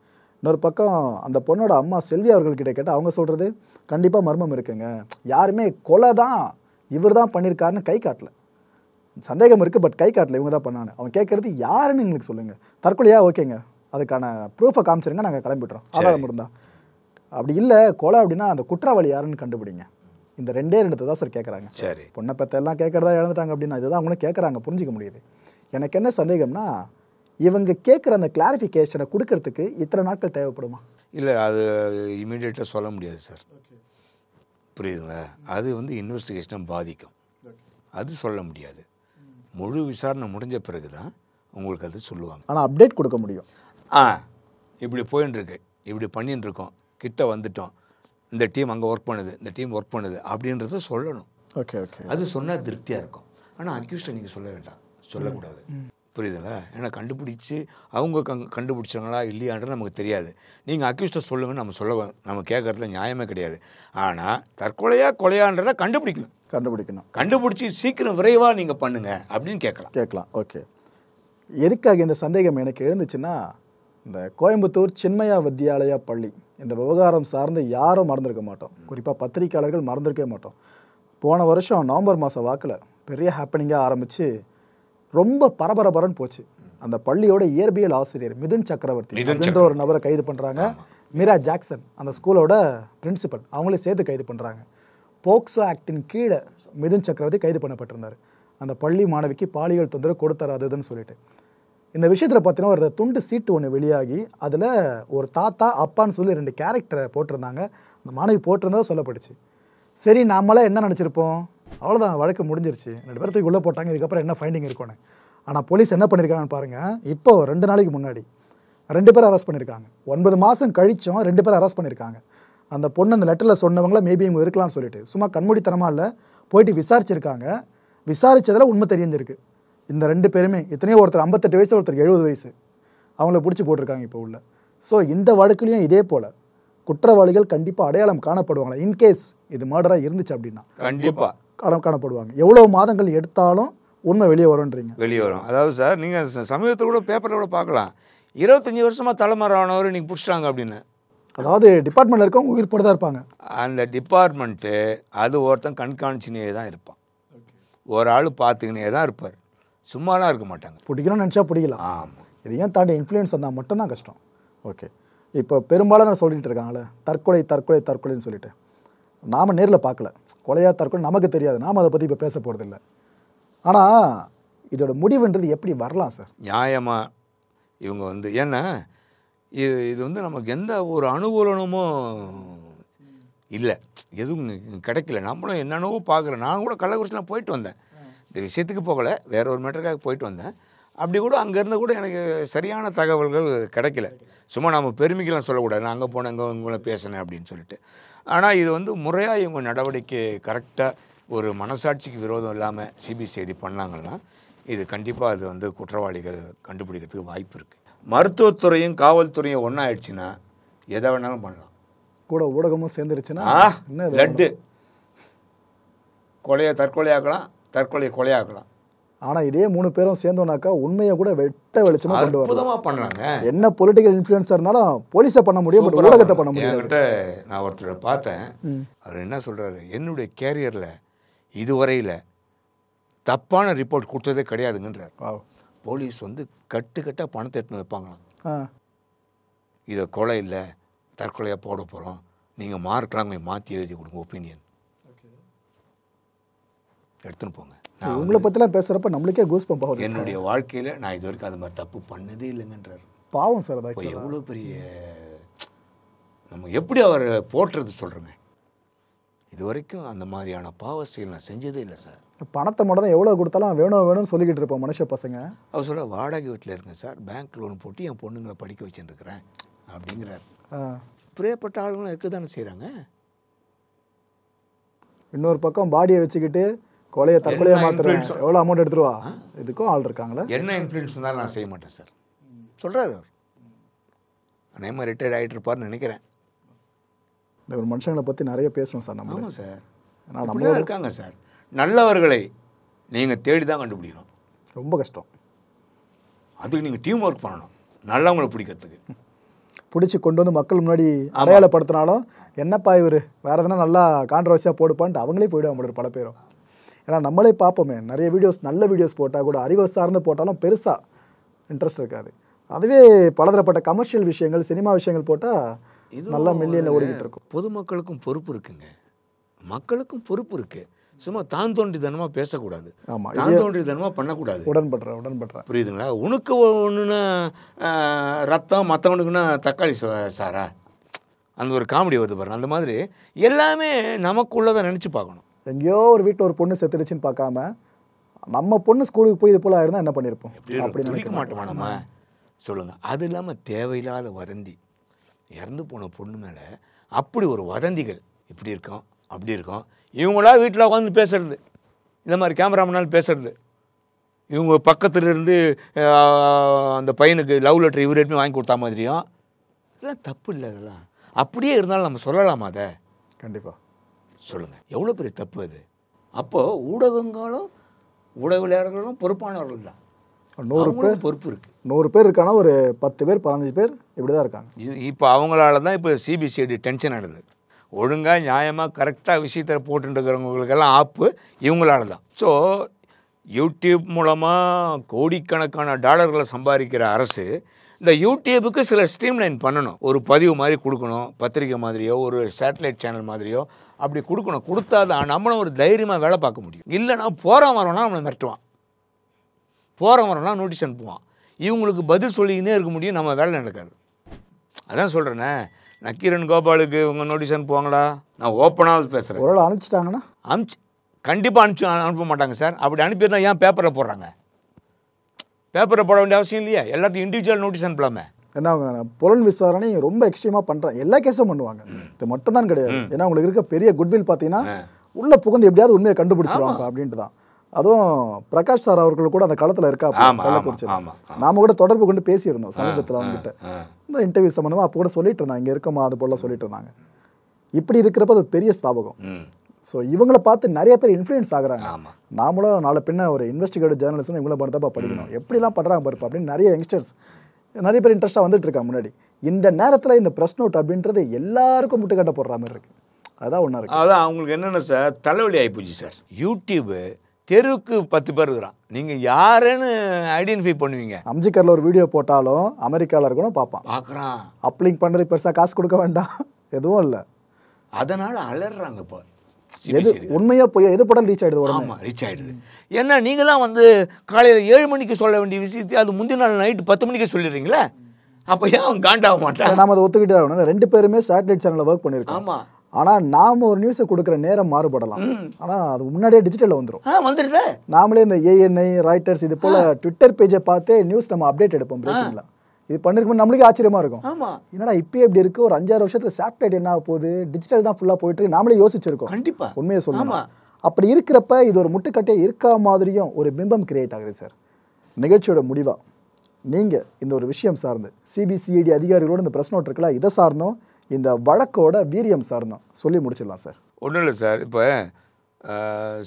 இன்னொரு பக்கம் அந்த பொண்ணோட அம்மா செல்வி அவர்கள்கிட்ட கேட்டால் அவங்க சொல்கிறது கண்டிப்பாக மர்மம் இருக்குங்க, யாருமே கொலை தான் இவர் தான் பண்ணியிருக்காருன்னு கை காட்டல, சந்தேகம் இருக்குது பட் கை காட்டல, இவங்க தான் பண்ணான்னு. அவன் கேட்குறது யாருன்னு எங்களுக்கு சொல்லுங்கள், தற்கொலையா ஓகேங்க, அதுக்கான ப்ரூஃபை காமிச்சிருங்க, நாங்கள் கிளம்பிட்டுறோம், ஆதாரம் இருந்தால். அப்படி இல்லை கொலை அப்படின்னா அந்த குற்றவாளி யாருன்னு கண்டுபிடிங்க. இந்த 2 தான் சார் கேட்குறாங்க. சரி, பொண்ணை பற்றி எல்லாம் கேட்குறதா இழந்துட்டாங்க அப்படின்னா இதுதான் அவங்களும் கேட்குறாங்க, புரிஞ்சிக்க முடியுது. எனக்கு என்ன சந்தேகம்னா, இவங்க கேட்குற அந்த கிளாரிஃபிகேஷனை கொடுக்கறதுக்கு இத்தனை நாட்கள் தேவைப்படுமா? இல்லை, அது இமீடியட்டாக சொல்ல முடியாது சார், புரியுதுங்களா? அது வந்து இன்வெஸ்டிகேஷனை பாதிக்கும், அது சொல்ல முடியாது. முழு விசாரணை முடிஞ்ச பிறகு தான் உங்களுக்கு அது சொல்லுவாங்க. ஆனால் அப்டேட் கொடுக்க முடியும். இப்படி போயின்னு இருக்கு, இப்படி பண்ணின்னு இருக்கோம், கிட்ட வந்துட்டோம், இந்த டீம் அங்கே ஒர்க் பண்ணுது, இந்த டீம் ஒர்க் பண்ணுது அப்படின்றத சொல்லணும். ஓகே ஓகே, அது சொன்னால் திருப்தியாக இருக்கும். ஆனால் அக்யூஸ்டை நீங்கள் சொல்ல வேண்டாம், சொல்லக்கூடாது, புரியுதுங்களா? ஏன்னா கண்டுபிடிச்சி அவங்க கண்டுபிடிச்சாங்களா இல்லையான்றது நமக்கு தெரியாது. நீங்கள் அக்யூஸ்டை சொல்லுங்கன்னு நம்ம கேட்கறதுல நியாயமே கிடையாது. ஆனால் தற்கொலையா கொலையான்றதை கண்டுபிடிக்கணும், கண்டுபிடிச்சி சீக்கிரம் விரைவாக நீங்கள் பண்ணுங்க அப்படின்னு கேட்கலாம். ஓகே, எதுக்காக இந்த சந்தேகம் எனக்கு எழுந்துச்சுன்னா, இந்த கோயம்புத்தூர் சின்மயா வித்யாலயா பள்ளி இந்த விவகாரம் சார்ந்து யாரும் மறந்துருக்க மாட்டோம், குறிப்பாக பத்திரிகையாளர்கள் மறந்துருக்கவே மாட்டோம். போன வருஷம் நவம்பர் மாதம் வாக்கில் பெரிய ஹாப்பனிங்காக ஆரம்பித்து ரொம்ப பரபரன்னு போச்சு. அந்த பள்ளியோட இயற்பியல் ஆசிரியர் மிதுன் சக்கரவர்த்தி அப்படின்ற ஒரு நபரை கைது பண்ணுறாங்க. மீரா ஜாக்சன் அந்த ஸ்கூலோட பிரின்சிபல், அவங்களே சேர்த்து கைது பண்ணுறாங்க. போக்சோ ஆக்டின் கீழே மிதுன் சக்கரவர்த்தி கைது பண்ணப்பட்டிருந்தார். அந்த பள்ளி மாணவிக்கு பாலியல் தொந்தரவு கொடுத்தராதுன்னு சொல்லிட்டு. இந்த விஷயத்தில் பார்த்தீங்கன்னா ஒரு துண்டு சீட்டு ஒன்று வெளியாகி அதில் ஒரு தாத்தா அப்பான்னு சொல்லி 2 கேரக்டரை போட்டிருந்தாங்க. அந்த மாணவி போட்டிருந்ததாக சொல்லப்பட்டுச்சு. சரி, நாமளாம் என்ன நினச்சிருப்போம், அவ்வளோதான் வழக்கு முடிஞ்சிருச்சு, 2 பேர்த்துக்கு உள்ளே போட்டாங்க, இதுக்கப்புறம் என்ன ஃபைண்டிங் இருக்குன்னு. ஆனால் போலீஸ் என்ன பண்ணியிருக்காங்கன்னு பாருங்கள். இப்போ 2 நாளைக்கு முன்னாடி 2 பேர் அரெஸ்ட் பண்ணியிருக்காங்க. 9 மாதம் கழிச்சும் 2 பேர் அரெஸ்ட் பண்ணியிருக்காங்க. அந்த பொண்ணு அந்த லெட்டரில் சொன்னவங்கள மேபி இவங்க இருக்கலாம்னு சொல்லிட்டு சும்மா கண்மூடித்தனமாக இல்லை, போயிட்டு விசாரிச்சிருக்காங்க. விசாரித்ததில் உண்மை தெரிஞ்சிருக்கு. இந்த 2 பேருமே இத்தனையோ, ஒருத்தர் 58 வயசு, ஒருத்தர் 70 வயசு, அவங்கள பிடிச்சி போட்டிருக்காங்க இப்போ உள்ள. ஸோ இந்த வழக்குலையும் இதே போல் குற்றவாளிகள் கண்டிப்பாக அடையாளம் காணப்படுவாங்க. இன்கேஸ் இது மர்டராக இருந்துச்சு அப்படின்னா கண்டிப்பாக காணப்படுவாங்க. எவ்வளோ மாதங்கள் எடுத்தாலும் உண்மை வெளியே வரும்ன்றீங்க. வெளியே வரும். அதாவது சார், நீங்கள் சமீபத்தில் கூட பேப்பரில் கூட பார்க்கலாம், 25 வருஷமாக தலைமறைவானவர் இன்றைக்கி பிடிச்சிட்டாங்க அப்படின்னு. அதாவது டிபார்ட்மெண்ட்டில் இருக்கவங்க உயிர் போட்டு தான் இருப்பாங்க. அந்த டிபார்ட்மெண்ட்டு அது ஒருத்தன் கண்காணிச்சினே தான் இருப்பான், ஒரு ஆள் பார்த்துக்கினே தான் இருப்பார், சும்மாலாம் இருக்க மாட்டாங்க. பிடிக்கணும்னு நினச்சா பிடிக்கலாம். ஆமாம், இதையும் தாண்டி இன்ஃப்ளூயன்ஸ் இருந்தால் மட்டும்தான் கஷ்டம். ஓகே, இப்போ பெரும்பாலும் சொல்லிட்டு இருக்காங்களே தற்கொலை தற்கொலை தற்கொலைன்னு சொல்லிட்டு, நாம் நேரில் பார்க்கல, கொலையாக தற்கொலை நமக்கு தெரியாது, நாம் அதை பற்றி இப்போ பேச போகிறதில்ல. ஆனால் இதோட முடிவுன்றது எப்படி வரலாம் சார்? நியாயமாக இவங்க வந்து, ஏன்னா இது வந்து நமக்கு எந்த ஒரு அனுகூலமும் இல்லை, எதுவும் கிடைக்கல. நம்மளும் என்னென்னவோ பார்க்குறேன். நான் கூட கள்ளக்குறிச்சிலாம் போயிட்டு வந்தேன், இந்த விஷயத்துக்கு போகலை, வேற ஒரு மேட்டருக்காக போயிட்டு வந்தேன். அப்படி கூட அங்கேருந்து கூட எனக்கு சரியான தகவல்கள் கிடைக்கல. சும்மா நம்ம பெருமைக்கெல்லாம் சொல்லக்கூடாது, நான் அங்கே போனேன் அங்கே உங்களை பேசினேன் அப்படின்னு சொல்லிட்டு. ஆனால் இது வந்து முறையாக இவங்க நடவடிக்கை கரெக்டாக ஒரு மனசாட்சிக்கு விரோதம் இல்லாமல் சிபிசிஐடி பண்ணாங்கன்னா இது கண்டிப்பாக அது வந்து குற்றவாளிகள் கண்டுபிடிக்கிறதுக்கு வாய்ப்பு இருக்குது. மருத்துவத்துறையும் காவல்துறையும் ஒன்றா ஆயிடுச்சுன்னா எதை வேணாலும் பண்ணலாம். கூட ஊடகமும் சேர்ந்துருச்சுன்னா லட்டு கொலையை தற்கொலையாக்கலாம், தற்கொலையை கொலையாக்கலாம். ஆனால் இதே 3 பேரும் சேர்ந்தோன்னாக்கா உண்மையை கூட வெட்ட வெளிச்சமாக கொண்டு அற்புதமாக பண்ணலாங்க. என்ன பொலிட்டிக்கல் இன்ஃப்ளூயன்ஸாக இருந்தாலும் போலீஸை பண்ண முடியும், பட் ஊடகத்தை பண்ண முடியும். என்கிட்ட நான் ஒருத்தரை பார்த்தேன், அவர் என்ன சொல்கிறாரு, என்னுடைய கேரியரில் இதுவரையில் தப்பான ரிப்போர்ட் கொடுத்ததே கிடையாதுங்கன்றார். போலீஸ் வந்து கட்டுக்கட்டாக பணத்தை எடுத்துன்னு வைப்பாங்களாம். இதை கொலை இல்லை தற்கொலையாக போட போகிறோம், நீங்கள் மார்க்கெலாம் மாற்றி எழுதி கொடுங்க, ஒப்பீனியன் எடுத்துன்னு போங்க. உங்களை பற்றிலாம் பேசுகிறப்ப நம்மளுக்கே கூஸ் பம்ப் ஆகுது. என்னுடைய வாழ்க்கையில் நான் இது வரைக்கும் அது மாதிரி தப்பு பண்ணதே இல்லைங்கன்றார். பாவம் சார், அது எவ்வளோ பெரிய, நம்ம எப்படி அவர் போட்டுறது சொல்கிறேங்க. இது வரைக்கும் அந்த மாதிரியான பாவ செயல் நான் செஞ்சதே இல்லை சார். பணத்தை மட்டும் தான் எவ்வளோ கொடுத்தாலும் வேணும் வேணும்னு சொல்லிக்கிட்டு இருப்போம் மனுஷ பசங்க. அவர் சொல்ல, வாடகை வீட்டில் இருங்க சார், பேங்க் லோன் போட்டு என் பொண்ணுங்களை படிக்க வச்சுருக்கிறேன் அப்படிங்கிறார். பிரியப்பட்ட ஆளுங்களும் இருக்க தானே செய்கிறாங்க. இன்னொரு பக்கம் பாடியை வச்சுக்கிட்டு கொலையை தற்கொலையை மாற்றுறேன், எவ்வளோ அமௌண்ட் எடுத்துருவா, இதுக்கும் ஆள் இருக்காங்களே. என்ன இன்ஃப்ளூயன்ஸ் இருந்தாலும் நான் செய்ய மாட்டேன் சார் சொல்கிறாரு அவர். அநேகமாக ரிட்டையர்ட் ஆகிட்டு இருப்பார்னு நினைக்கிறேன். இந்த ஒரு மனுஷங்களை பற்றி நிறைய பேசணும் சார் நம்ம. ஆமாம் சார், நம்ம இருக்காங்க சார். நல்லவர்களை நீங்கள் தேடி தான் கண்டுபிடிக்கணும், ரொம்ப கஷ்டம். அதுக்கு நீங்கள் டீம் ஒர்க் பண்ணணும், நல்லவங்களை பிடிக்கிறதுக்கு. பிடிச்சி கொண்டு வந்து மக்கள் முன்னாடி அடையாளப்படுத்தினாலும் என்னப்பா இவர் வேறு எதனா நல்லா கான்ட்ரவர்சியாக போடுப்பான்ட்டு அவங்களே போயிடுவாங்க முடியும் பல பேரும். ஏன்னா நம்மளே பார்ப்போமே, நிறைய வீடியோஸ் நல்ல வீடியோஸ் போட்டால் கூட அறிவு சார்ந்து போட்டாலும் பெருசாக இன்ட்ரெஸ்ட் இருக்காது. அதுவே பலதரப்பட்ட கமர்ஷியல் விஷயங்கள் சினிமா விஷயங்கள் போட்டால் நல்லா மில்லியனில் ஓடிக்கிட்டு இருக்கும். பொதுமக்களுக்கும் பொறுப்பு இருக்குங்க, மக்களுக்கும் பொறுப்பு இருக்குது. சும்மா தான் தோன்றித்தனமாக பேசக்கூடாது. ஆமாம், தான் தோன்றித்தனமாக பண்ணக்கூடாது. உடன்படுறேன். புரியுதுங்களா? உனக்கு ஒன்றுன்னா ரத்தம், மற்றவனுக்குன்னா தக்காளி சாரா, அந்த ஒரு காமெடி வருது பாருங்க. அந்த மாதிரி எல்லாமே நமக்குள்ளதை நினச்சி பார்க்கணும். எங்கேயோ ஒரு வீட்டில் ஒரு பொண்ணு செத்துடுச்சுன்னு பார்க்காம நம்ம பொண்ணு ஸ்கூலுக்கு போய் இது போல் ஆயிருந்தா என்ன பண்ணியிருப்போம்? அப்படி நினைக்க மாட்டோமா நம்ம? சொல்லுங்கள். அது இல்லாமல் தேவையில்லாத வதந்தி, இறந்து போன பொண்ணு மேலே அப்படி ஒரு வதந்திகள், இப்படி இருக்கும் அப்படி இருக்கும். இவங்களா வீட்டில் உட்காந்து பேசுறது, இந்த மாதிரி கேமராமேனால் பேசுறது, இவங்க பக்கத்தில் இருந்து அந்த பையனுக்கு லவ் லெட்டர் இவர் எடுத்து வாங்கி கொடுத்தா மாதிரியும், இதெல்லாம் தப்பு இல்லை. இதெல்லாம் அப்படியே இருந்தாலும் நம்ம சொல்லலாமா அதை? கண்டிப்பாக சொல்லுங்கள், எவ்வளோ பெரிய தப்பு அது. அப்போது ஊடகங்களும் ஊடகவியலாளர்களும் பொறுப்பானவர்கள் தான். 100 பேர் பொறுப்பு இருக்குது. 100 பேர் இருக்கானா ஒரு 10 பேர் 15 பேர் இப்படி தான் இருக்காங்க. இப்போ அவங்களால தான் இப்போ சிபிசிஐடி டென்ஷன் ஆடுது. ஒழுங்காக நியாயமாக கரெக்டாக விஷயத்தை போட்டுருக்கிறவங்களுக்கெல்லாம் ஆப்பு இவங்களால தான். ஸோ யூடியூப் மூலமாக கோடிக்கணக்கான டாலர்களை சம்பாதிக்கிற அரசு இந்த யூடியூபுக்கு சில ஸ்ட்ரீம்லைன் பண்ணணும். ஒரு பதிவு மாதிரி கொடுக்கணும், பத்திரிக்கை மாதிரியோ ஒரு சேட்டலைட் சேனல் மாதிரியோ அப்படி கொடுக்கணும். கொடுத்தா தான் நம்மளும் ஒரு தைரியமாக வேலை பார்க்க முடியும். இல்லைனா போகிறோம் வரோன்னா நம்மளை மிரட்டுவான், போகிறோம் வரோன்னா நோட்டீஸ் அனுப்புவான். இவங்களுக்கு பதில் சொல்லிக்கினே இருக்க முடியும், நம்ம வேலை நடக்காது. அதான் சொல்கிறேண்ணே, நக்கீரன் கோபாலுக்கு இவங்க நோட்டீஸ் அனுப்புவாங்களா? நான் ஓப்பனாக பேசுகிறேன். ஒரு அனுப்பிச்சிட்டாங்கன்னா கண்டிப்பாக அனுப்ப மாட்டாங்க சார். அப்படி அனுப்பியிருந்தா ஏன் பேப்பரில் போடுறாங்க? பேப்பரை போட வேண்டிய அவசியம் இல்லையா? எல்லாத்தையும் இண்டிவிஜுவல் நோட்டீஸ் அனுப்பலாமே. ஏன்னா அவங்க புலன் விசாரணை ரொம்ப எக்ஸ்ட்ரீமாக பண்ணுறாங்க. எல்லா கேஸும் பண்ணுவாங்க, இது மட்டும் தான் கிடையாது. ஏன்னா உங்களுக்கு இருக்க பெரிய குட்வில் பார்த்தீங்கன்னா உள்ள புகுந்து எப்படியாவது உண்மையை கண்டுபிடிச்சிருவாங்க அப்படின்ட்டு தான். அதுவும் பிரகாஷ் சார் அவர்கள் கூட அந்த காலத்தில் இருக்கா கள்ளக்குறிச்சி. நாம கூட தொடர்பு கொண்டு பேசியிருந்தோம் சமீபத்தில் அவங்ககிட்ட இந்த இன்டர்வியூ சம்மந்தமாக. அப்போ கூட சொல்லிட்டு இருந்தாங்க, இங்கே இருக்கமா அது போல சொல்லிட்டு இருந்தாங்க. இப்படி இருக்கிறப்ப அது பெரிய ஸ்தாபகம். ஸோ இவங்களை பார்த்து நிறைய பேர் இன்ஃப்ளூயன்ஸ் ஆகுறாங்க. நாமளும் நாளை பின்ன ஒரு இன்வெஸ்டிகேட்டிவ் ஜேர்னலிஸ்ட்னு இவங்கள பார்த்தப்பா படிக்கணும், எப்படிலாம் பண்ணுறாங்க பாருப்பா அப்படின்னு நிறைய யங்ஸ்டர்ஸ் நிறைய பேர் இன்ட்ரெஸ்ட்டாக வந்துட்டு இருக்காங்க முன்னாடி. இந்த நேரத்தில் இந்த ப்ரெஸ் நோட் அப்படின்றது எல்லாருக்கும் முட்டுக்கட்ட போடுற மாதிரி இருக்குது. அதான் ஒன்றா இருக்குது. அதான் அவங்களுக்கு என்னென்ன சார் தலைவலி ஆகிப்போச்சு சார். யூடியூபு தெருவுக்கு 10 பேர் இருக்கிறான், நீங்கள் யாருன்னு ஐடென்டிஃபை பண்ணுவீங்க. அம்ஜிக்கரில் ஒரு வீடியோ போட்டாலும் அமெரிக்காவில் இருக்கணும் பார்க்குறான். அப்லிங்க் பண்ணுறதுக்கு பெருசாக காசு கொடுக்க வேண்டாம், எதுவும் இல்லை. அதனால் அலறாங்க. இப்போ எது உண்மையாக போய் எது படம் ரீச் ஆகிடுது உடனே. ஆமாம், ரீச் ஆகிடுது. ஏன்னா நீங்களாம் வந்து காலையில் 7 மணிக்கு சொல்ல வேண்டிய விஷயத்தை அது முந்தின நாள் நைட்டு 10 மணிக்கு சொல்லிடுறீங்களே, அப்போ ஏன் அவன் காண்டாக மாட்டான்? நாம் அதை ஒத்துக்கிட்டே ஆகணும். 2 பேருமே சேட்டலைட் சேனலில் ஒர்க் பண்ணியிருக்கோம். ஆமாம். ஆனால் நாம் ஒரு நியூஸை கொடுக்குற நேரம் மாறுபடலாம், ஆனால் அது முன்னாடியே டிஜிட்டலில் வந்துடும். வந்துடுது. நாமளே இந்த ஏஎன்ஐ, ராய்டர்ஸ் இது போல் ட்விட்டர் பேஜை பார்த்தே நியூஸ் நம்ம அப்டேட் எடுப்போம். பிரேக்கிங்ல இது பண்ணிருக்கும் நம்மளுக்கே ஆச்சரியமா இருக்கும். என்னடா இப்பயே இப்படி இருக்கு, ஒரு 5-6 வருஷத்துல சேட்டலைட் என்ன போகுது, டிஜிட்டல் தான் ஃபுல்லா போயிட்டு இருக்கு, நாமளே யோசிச்சிருக்கோம். கண்டிப்பா உண்மையை சொல்லணும். அப்படி இருக்கிறப்ப இது ஒரு முட்டுக்கட்டே இருக்கா மாதிரியும் ஒரு பிம்பம் கிரியேட் ஆகுது சார். நிகழ்ச்சியோட முடிவா நீங்க இந்த ஒரு விஷயம் சார்ந்து சிபிசிஐடி அதிகாரிகளோட இந்த பிரஸ் நோட் இருக்குல்ல, இதை சார்ந்தும் இந்த வழக்கோட வீரியம் சார்ந்தும் சொல்லி முடிச்சிடலாம் சார். ஒன்றும் இல்லை சார், இப்போ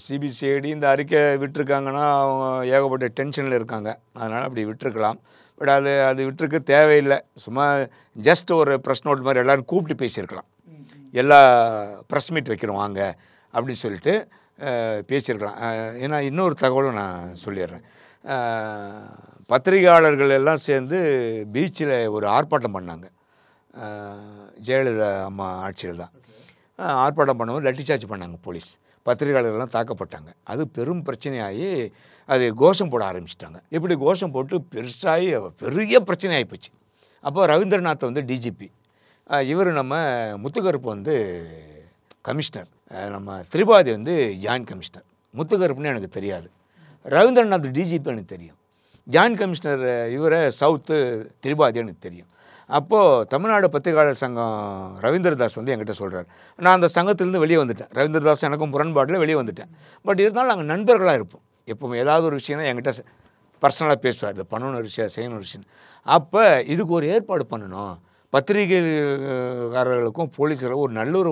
சிபிசிஐடி இந்த அறிக்கை விட்டுருக்காங்கன்னா அவங்க ஏகப்பட்ட டென்ஷனில் இருக்காங்க, அதனால் அப்படி விட்டுருக்கலாம். பட் அது விட்டுருக்கு தேவையில்லை. சும்மா ஜஸ்ட் ஒரு ப்ரெஸ் நோட் மாதிரி எல்லோரும் கூப்பிட்டு பேசியிருக்கலாம். எல்லா ப்ரெஸ் மீட் வைக்கிறோம் வாங்க அப்படின்னு சொல்லிட்டு பேசியிருக்கலாம். ஏன்னா இன்னொரு தகவலும் நான் சொல்லிடுறேன். பத்திரிகையாளர்கள் எல்லாம் சேர்ந்து பீச்சில் ஒரு ஆர்ப்பாட்டம் பண்ணாங்க. ஜெயலலிதா அம்மா ஆட்சியில் தான் ஆர்ப்பாட்டம் பண்ணும்போது லட்டி சார்ஜ் பண்ணாங்க போலீஸ். பத்திரிகையாளர்கள்லாம் தாக்கப்பட்டாங்க. அது பெரும் பிரச்சனையாகி அது கோஷம் போட ஆரம்பிச்சிட்டாங்க. இப்படி கோஷம் போட்டு பெருசாகி பெரிய பிரச்சனை ஆகிப்போச்சு. அப்போ ரவீந்திரநாத் வந்து டிஜிபி, இவர் நம்ம முத்துக்கருப்பு வந்து கமிஷனர், நம்ம திரிபாதி வந்து ஜாயின்ட் கமிஷனர். முத்துக்கருப்புன்னு எனக்கு தெரியாது, ரவீந்திரநாத் டிஜிபி எனக்கு தெரியும், ஜாயின்ட் கமிஷனர் இவரை சவுத்து திரிபாதி எனக்கு தெரியும். அப்போது தமிழ்நாடு பத்திரிகையாளர் சங்கம் ரவீந்திரதாஸ் வந்து என்கிட்ட சொல்கிறார், நான் அந்த சங்கத்திலேருந்து வெளியே வந்துட்டேன், ரவீந்திரதாஸ் எனக்கும் முரண்பாட்டில் வெளியே வந்துட்டேன். பட் இருந்தாலும் நாங்கள் நண்பர்களாக இருப்போம். எப்போவும் ஏதாவது ஒரு விஷயம்னா என்கிட்ட பர்சனலாக பேசுவார், இதை பண்ணணும் ஒரு விஷயம் செய்யணும் ஒரு விஷயம். அப்போ இதுக்கு ஒரு ஏற்பாடு பண்ணணும், பத்திரிகைக்காரர்களுக்கும் போலீஸர்களுக்கும் ஒரு நல்ல ஒரு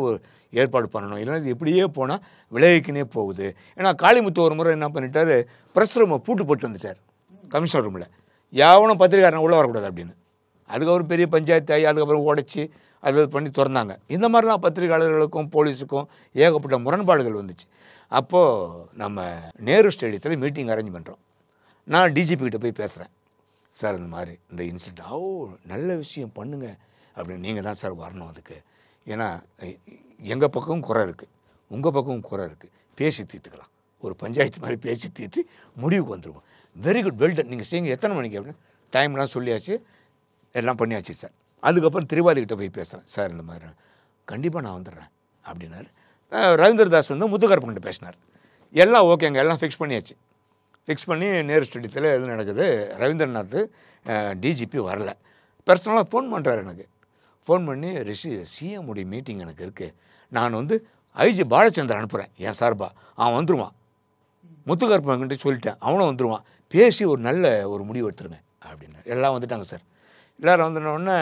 ஏற்பாடு பண்ணணும், இல்லைன்னா இது இப்படியே போனால் விளைவிக்கினே போகுது. ஏன்னா காளிமுத்து ஒரு முறை என்ன பண்ணிட்டார், ப்ரெஸ் ரூமை பூட்டு போட்டு வந்துட்டார் கமிஷனர் ரூமில், யாவனும் பத்திரிகையாரனை உள்ளே வரக்கூடாது அப்படின்னு. அதுக்கு ஒரு பெரிய பஞ்சாயத்து ஆகி அதுக்கப்புறம் உடைச்சி அது பண்ணி திறந்தாங்க. இந்த மாதிரிலாம் பத்திரிகையாளர்களுக்கும் போலீஸுக்கும் ஏகப்பட்ட முரண்பாடுகள் வந்துச்சு. அப்போது நம்ம நேரு ஸ்டேடியத்தில் மீட்டிங் அரேஞ்ச் பண்ணுறோம். நான் டிஜிபி கிட்ட போய் பேசுகிறேன், சார் இந்த மாதிரி இந்த இன்சிடென்ட், நல்ல விஷயம் பண்ணுங்க அப்படின்னு, நீங்கள் தான் சார் வரணும் அதுக்கு, ஏன்னா எங்கள் பக்கமும் குறை இருக்குது உங்கள் பக்கமும் குறை இருக்குது, பேசி தீர்த்துக்கலாம், ஒரு பஞ்சாயத்து மாதிரி பேசி தீர்த்து முடிவுக்கு வந்துடுவோம். வெரி குட், வெல்டன், நீங்கள் செய்யுங்க, எத்தனை மணிக்கு அப்படின்னு டைம்லாம் சொல்லியாச்சு, எல்லாம் பண்ணியாச்சு சார். அதுக்கப்புறம் திரிபாதிக்கிட்ட போய் பேசுகிறேன், சார் இந்த மாதிரி கண்டிப்பாக நான் வந்துடுறேன் அப்படின்னாரு. ரவீந்திரதாஸ் வந்து முத்துக்கருப்புக்கிட்ட பேசினார், எல்லாம் ஓகேங்க, எல்லாம் ஃபிக்ஸ் பண்ணியாச்சு. ஃபிக்ஸ் பண்ணி நேரு ஸ்டேடியத்தில் எது நடக்குது, ரவீந்திரநாத் டிஜிபி வரல. பர்சனலாக ஃபோன் பண்ணுறாரு எனக்கு, ஃபோன் பண்ணி சிஎம் உடைய மீட்டிங் எனக்கு இருக்குது, நான் வந்து ஐஜி பாலச்சந்திரன் அனுப்புகிறேன் என் சார்பா, அவன் வந்துடுவான், முத்துக்கருப்பன்கிட்ட சொல்லிட்டேன், அவனும் வந்துடுவான், பேசி ஒரு நல்ல ஒரு முடிவு எடுத்துருங்க அப்படின்னாரு. எல்லாம் வந்துட்டாங்க சார். எல்லோரும் வந்துட்டோடனே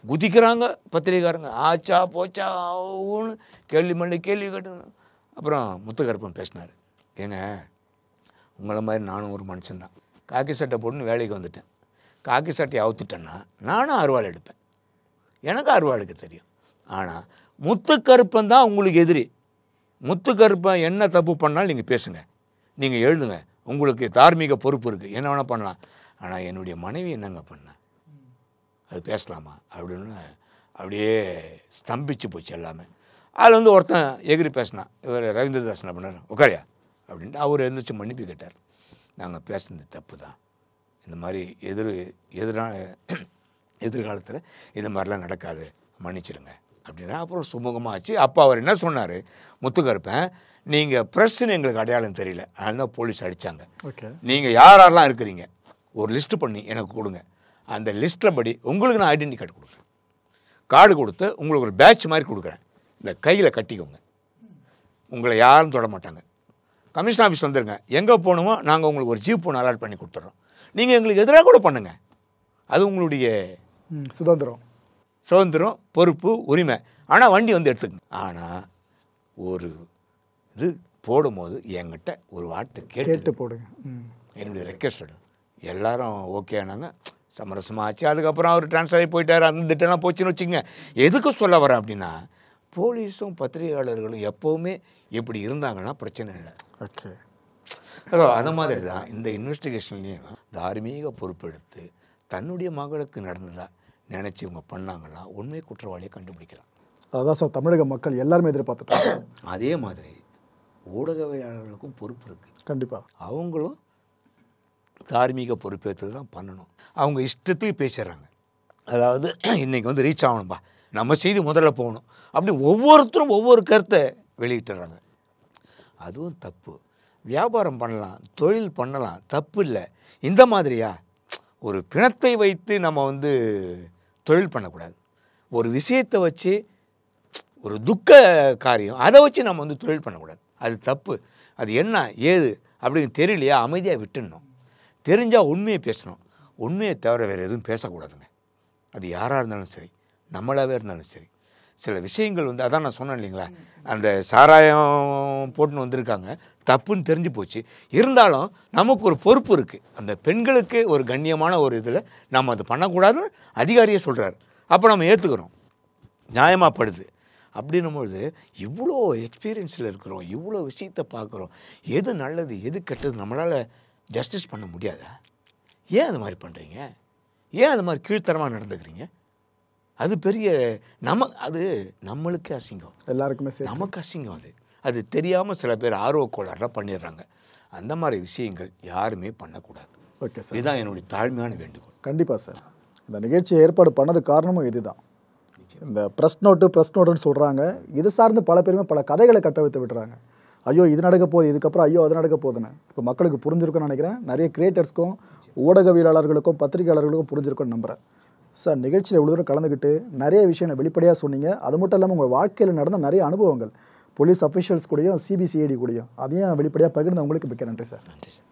குதிக்கிறாங்க பத்திரிக்காரங்க, ஆச்சா போச்சா ஊன்னு கேள்வி மல்லி கேள்வி கேட்டுங்க. அப்புறம் முத்துக்கருப்பன் பேசினார், ஏங்க உங்களை மாதிரி நானும் ஒரு மனுஷன்தான், காக்கி சட்டை போட்டுன்னு வேலைக்கு வந்துட்டேன், காக்கி சட்டையை அவுத்துட்டேன்னா நானும் அருவாள் எடுப்பேன், எனக்கு அருவாள் எடுக்க தெரியும், ஆனால் முத்துக்கருப்பன் தான் உங்களுக்கு எதிரி, முத்துக்கருப்பன் என்ன தப்பு பண்ணாலும் நீங்கள் பேசுங்க, நீங்கள் எழுதுங்க, உங்களுக்கு தார்மீக பொறுப்பு இருக்குது, என்ன வேணால் பண்ணலாம், ஆனால் என்னுடைய மனைவி என்னங்க பண்ண அது பேசலாமா அப்படின்னு அப்படியே ஸ்தம்பிச்சு போச்சு எல்லாமே. அதில் வந்து ஒருத்தன் எகிரி பேசினான், இவர் ரவீந்திரதாஸ் என்ன பண்ணார், உட்காரியா அப்படின்ட்டு அவர் எழுந்திரிச்சு மன்னிப்பு கேட்டார். நாங்கள் பேசுனது தப்பு தான், இந்த மாதிரி எதிர்காலத்தில் இந்த மாதிரிலாம் நடக்காது, மன்னிச்சிடுங்க அப்படின்னா. அப்புறம் சுமூகமாக ஆச்சு. அப்போ அவர் என்ன சொன்னார், முத்துக்கருப்பேன், நீங்கள் ப்ரெஸ்ஸுன்னு எங்களுக்கு அடையாளம் தெரியல, அதனால தான் போலீஸ் அடித்தாங்க. ஓகே, நீங்கள் யாரெல்லாம் இருக்கிறீங்க ஒரு லிஸ்ட்டு பண்ணி எனக்கு கொடுங்க, அந்த லிஸ்ட்டில் படி உங்களுக்கு நான் ஐடென்டி கார்டு கொடுக்குறேன், கார்டு கொடுத்து உங்களுக்கு ஒரு பேட்ச் மாதிரி கொடுக்குறேன், இந்த கையில் கட்டிக்கோங்க, உங்களை யாரும் தொட மாட்டாங்க, கமிஷன் ஆஃபீஸ் வந்துடுங்க, எங்கே போகணுமோ நாங்கள் உங்களுக்கு ஒரு ஜீப் ஒன்று அலாட் பண்ணி கொடுத்துட்றோம், நீங்கள் எங்களுக்கு எதிராக கூட பண்ணுங்கள், அது உங்களுடைய சுதந்திரம், பொறுப்பு, உரிமை, ஆனால் வண்டி வந்து எடுத்துக்கங்க. ஆனால் ஒரு இது போடும்போது என்கிட்ட ஒரு வார்த்தை கேட்டு போடுங்க, என்னுடைய ரெக்வெஸ்ட். எல்லாரும் ஓகே ஆனாங்க, சமரசமாக ஆச்சு. அதுக்கப்புறம் அவர் ட்ரான்ஸ்ஃபர் ஆகி போயிட்டார். அந்த திட்டம்லாம் போச்சுன்னு வச்சுங்க. எதுக்கு சொல்ல வரேன் அப்படின்னா, போலீஸும் பத்திரிகையாளர்களும் எப்போவுமே இப்படி இருந்தாங்கன்னா பிரச்சனை இல்லை. ஓகே, அந்த மாதிரி தான் இந்த இன்வெஸ்டிகேஷன்லேயும் தார்மீக பொறுப்பெடுத்து தன்னுடைய மகளுக்கு நடந்ததா நினச்சி இவங்க பண்ணாங்கன்னா உண்மை குற்றவாளியை கண்டுபிடிக்கலாம். அதான் சார் தமிழக மக்கள் எல்லாருமே எதிர்பார்த்துட்டாங்க. அதே மாதிரி ஊடகவியலாளர்களுக்கும் பொறுப்பு இருக்குது. கண்டிப்பாக அவங்களும் தார்மீக பொறுப்பேற்று தான் பண்ணணும். அவங்க இஷ்டத்துக்கு பேசுகிறாங்க. அதாவது இன்றைக்கி வந்து ரீச் ஆகணும்பா, நம்ம செய்தி முதல்ல போகணும், அப்படி ஒவ்வொருத்தரும் ஒவ்வொரு கருத்தை வெளியிட்டுறாங்க. அதுவும் தப்பு. வியாபாரம் பண்ணலாம், தொழில் பண்ணலாம், தப்பு இல்லை. இந்த மாதிரியா ஒரு பிணத்தை வைத்து நம்ம வந்து தொழில் பண்ணக்கூடாது. ஒரு விஷயத்தை வச்சு ஒரு துக்க காரியம் அதை வச்சு நம்ம வந்து தொழில் பண்ணக்கூடாது. அது தப்பு. அது என்ன ஏது அப்படின்னு தெரியலையா, அமைதியாக விட்டுடணும். தெரிஞ்சால் உண்மையை பேசணும். உண்மையை தவிர வேறு எதுவும் பேசக்கூடாதுங்க. அது யாராக இருந்தாலும் சரி, நம்மளாகவே இருந்தாலும் சரி. சில விஷயங்கள் வந்து அதான் நான் சொன்னேன் இல்லைங்களா, அந்த சாராயம் போட்டுன்னு வந்திருக்காங்க, தப்புன்னு தெரிஞ்சு போச்சு. இருந்தாலும் நமக்கு ஒரு பொறுப்பு இருக்குது. அந்த பெண்களுக்கு ஒரு கண்ணியமான ஒரு இதில் நம்ம அது பண்ணக்கூடாதுன்னு அதிகாரியே சொல்கிறார். அப்போ நம்ம ஏற்றுக்கிறோம், நியாயமாகப்படுது. அப்படின்னும்பொழுது இவ்வளோ எக்ஸ்பீரியன்ஸில் இருக்கிறோம், இவ்வளோ விஷயத்தை பார்க்குறோம், எது நல்லது எது கெட்டது நம்மளால் ஜஸ்டிஸ் பண்ண முடியாதா? ஏன் அது மாதிரி பண்ணுறீங்க? ஏன் அது மாதிரி கீழ்த்தரமாக நடந்துக்கிறீங்க? அது பெரிய அது நம்மளுக்கு அசிங்கம், எல்லாருக்குமே நமக்கு அசிங்கம். அது தெரியாமல் சில பேர் ஆர்வ கோளாறுலாம் பண்ணிடுறாங்க. அந்த மாதிரி விஷயங்கள் யாருமே பண்ணக்கூடாது. ஓகே சார், இதுதான் என்னுடைய தாழ்மையான வேண்டுகோள். கண்டிப்பாக சார். இந்த நிகழ்ச்சியை ஏற்பாடு பண்ணது காரணமும் இதுதான். இந்த ப்ரெஸ் நோட்டுன்னு சொல்கிறாங்க, இது சார்ந்து பல பேருமே பல கதைகளை கட்டவிழ்த்து விட்டுறாங்க. ஐயோ இது நடக்க போகுது, இதுக்கப்புறம் ஐயோ அது நடக்க போகுதுன்னு. இப்போ மக்களுக்கு புரிஞ்சிருக்குன்னு நினைக்கிறேன். நிறைய கிரியேட்டர்ஸ்க்கும் ஊடகவியலாளர்களுக்கும் பத்திரிகையாளர்களுக்கும் புரிஞ்சிருக்குன்னு நம்புகிறேன். சார், நிகழ்ச்சியில் இவ்வளோ தூரம் கலந்துக்கிட்டு நிறைய விஷயங்களை வெளிப்படையாக சொன்னீங்க. அது மட்டும் இல்லாமல் உங்கள் வாழ்க்கையில் நடந்த நிறைய அனுபவங்கள் போலீஸ் அஃபிஷியல்ஸ் கூடயும் சிபிசிஐடி கூடயும் அதையும் வெளிப்படையாக பகிர்ந்து உங்களுக்கு மிக்க நன்றி சார். நன்றி சார்.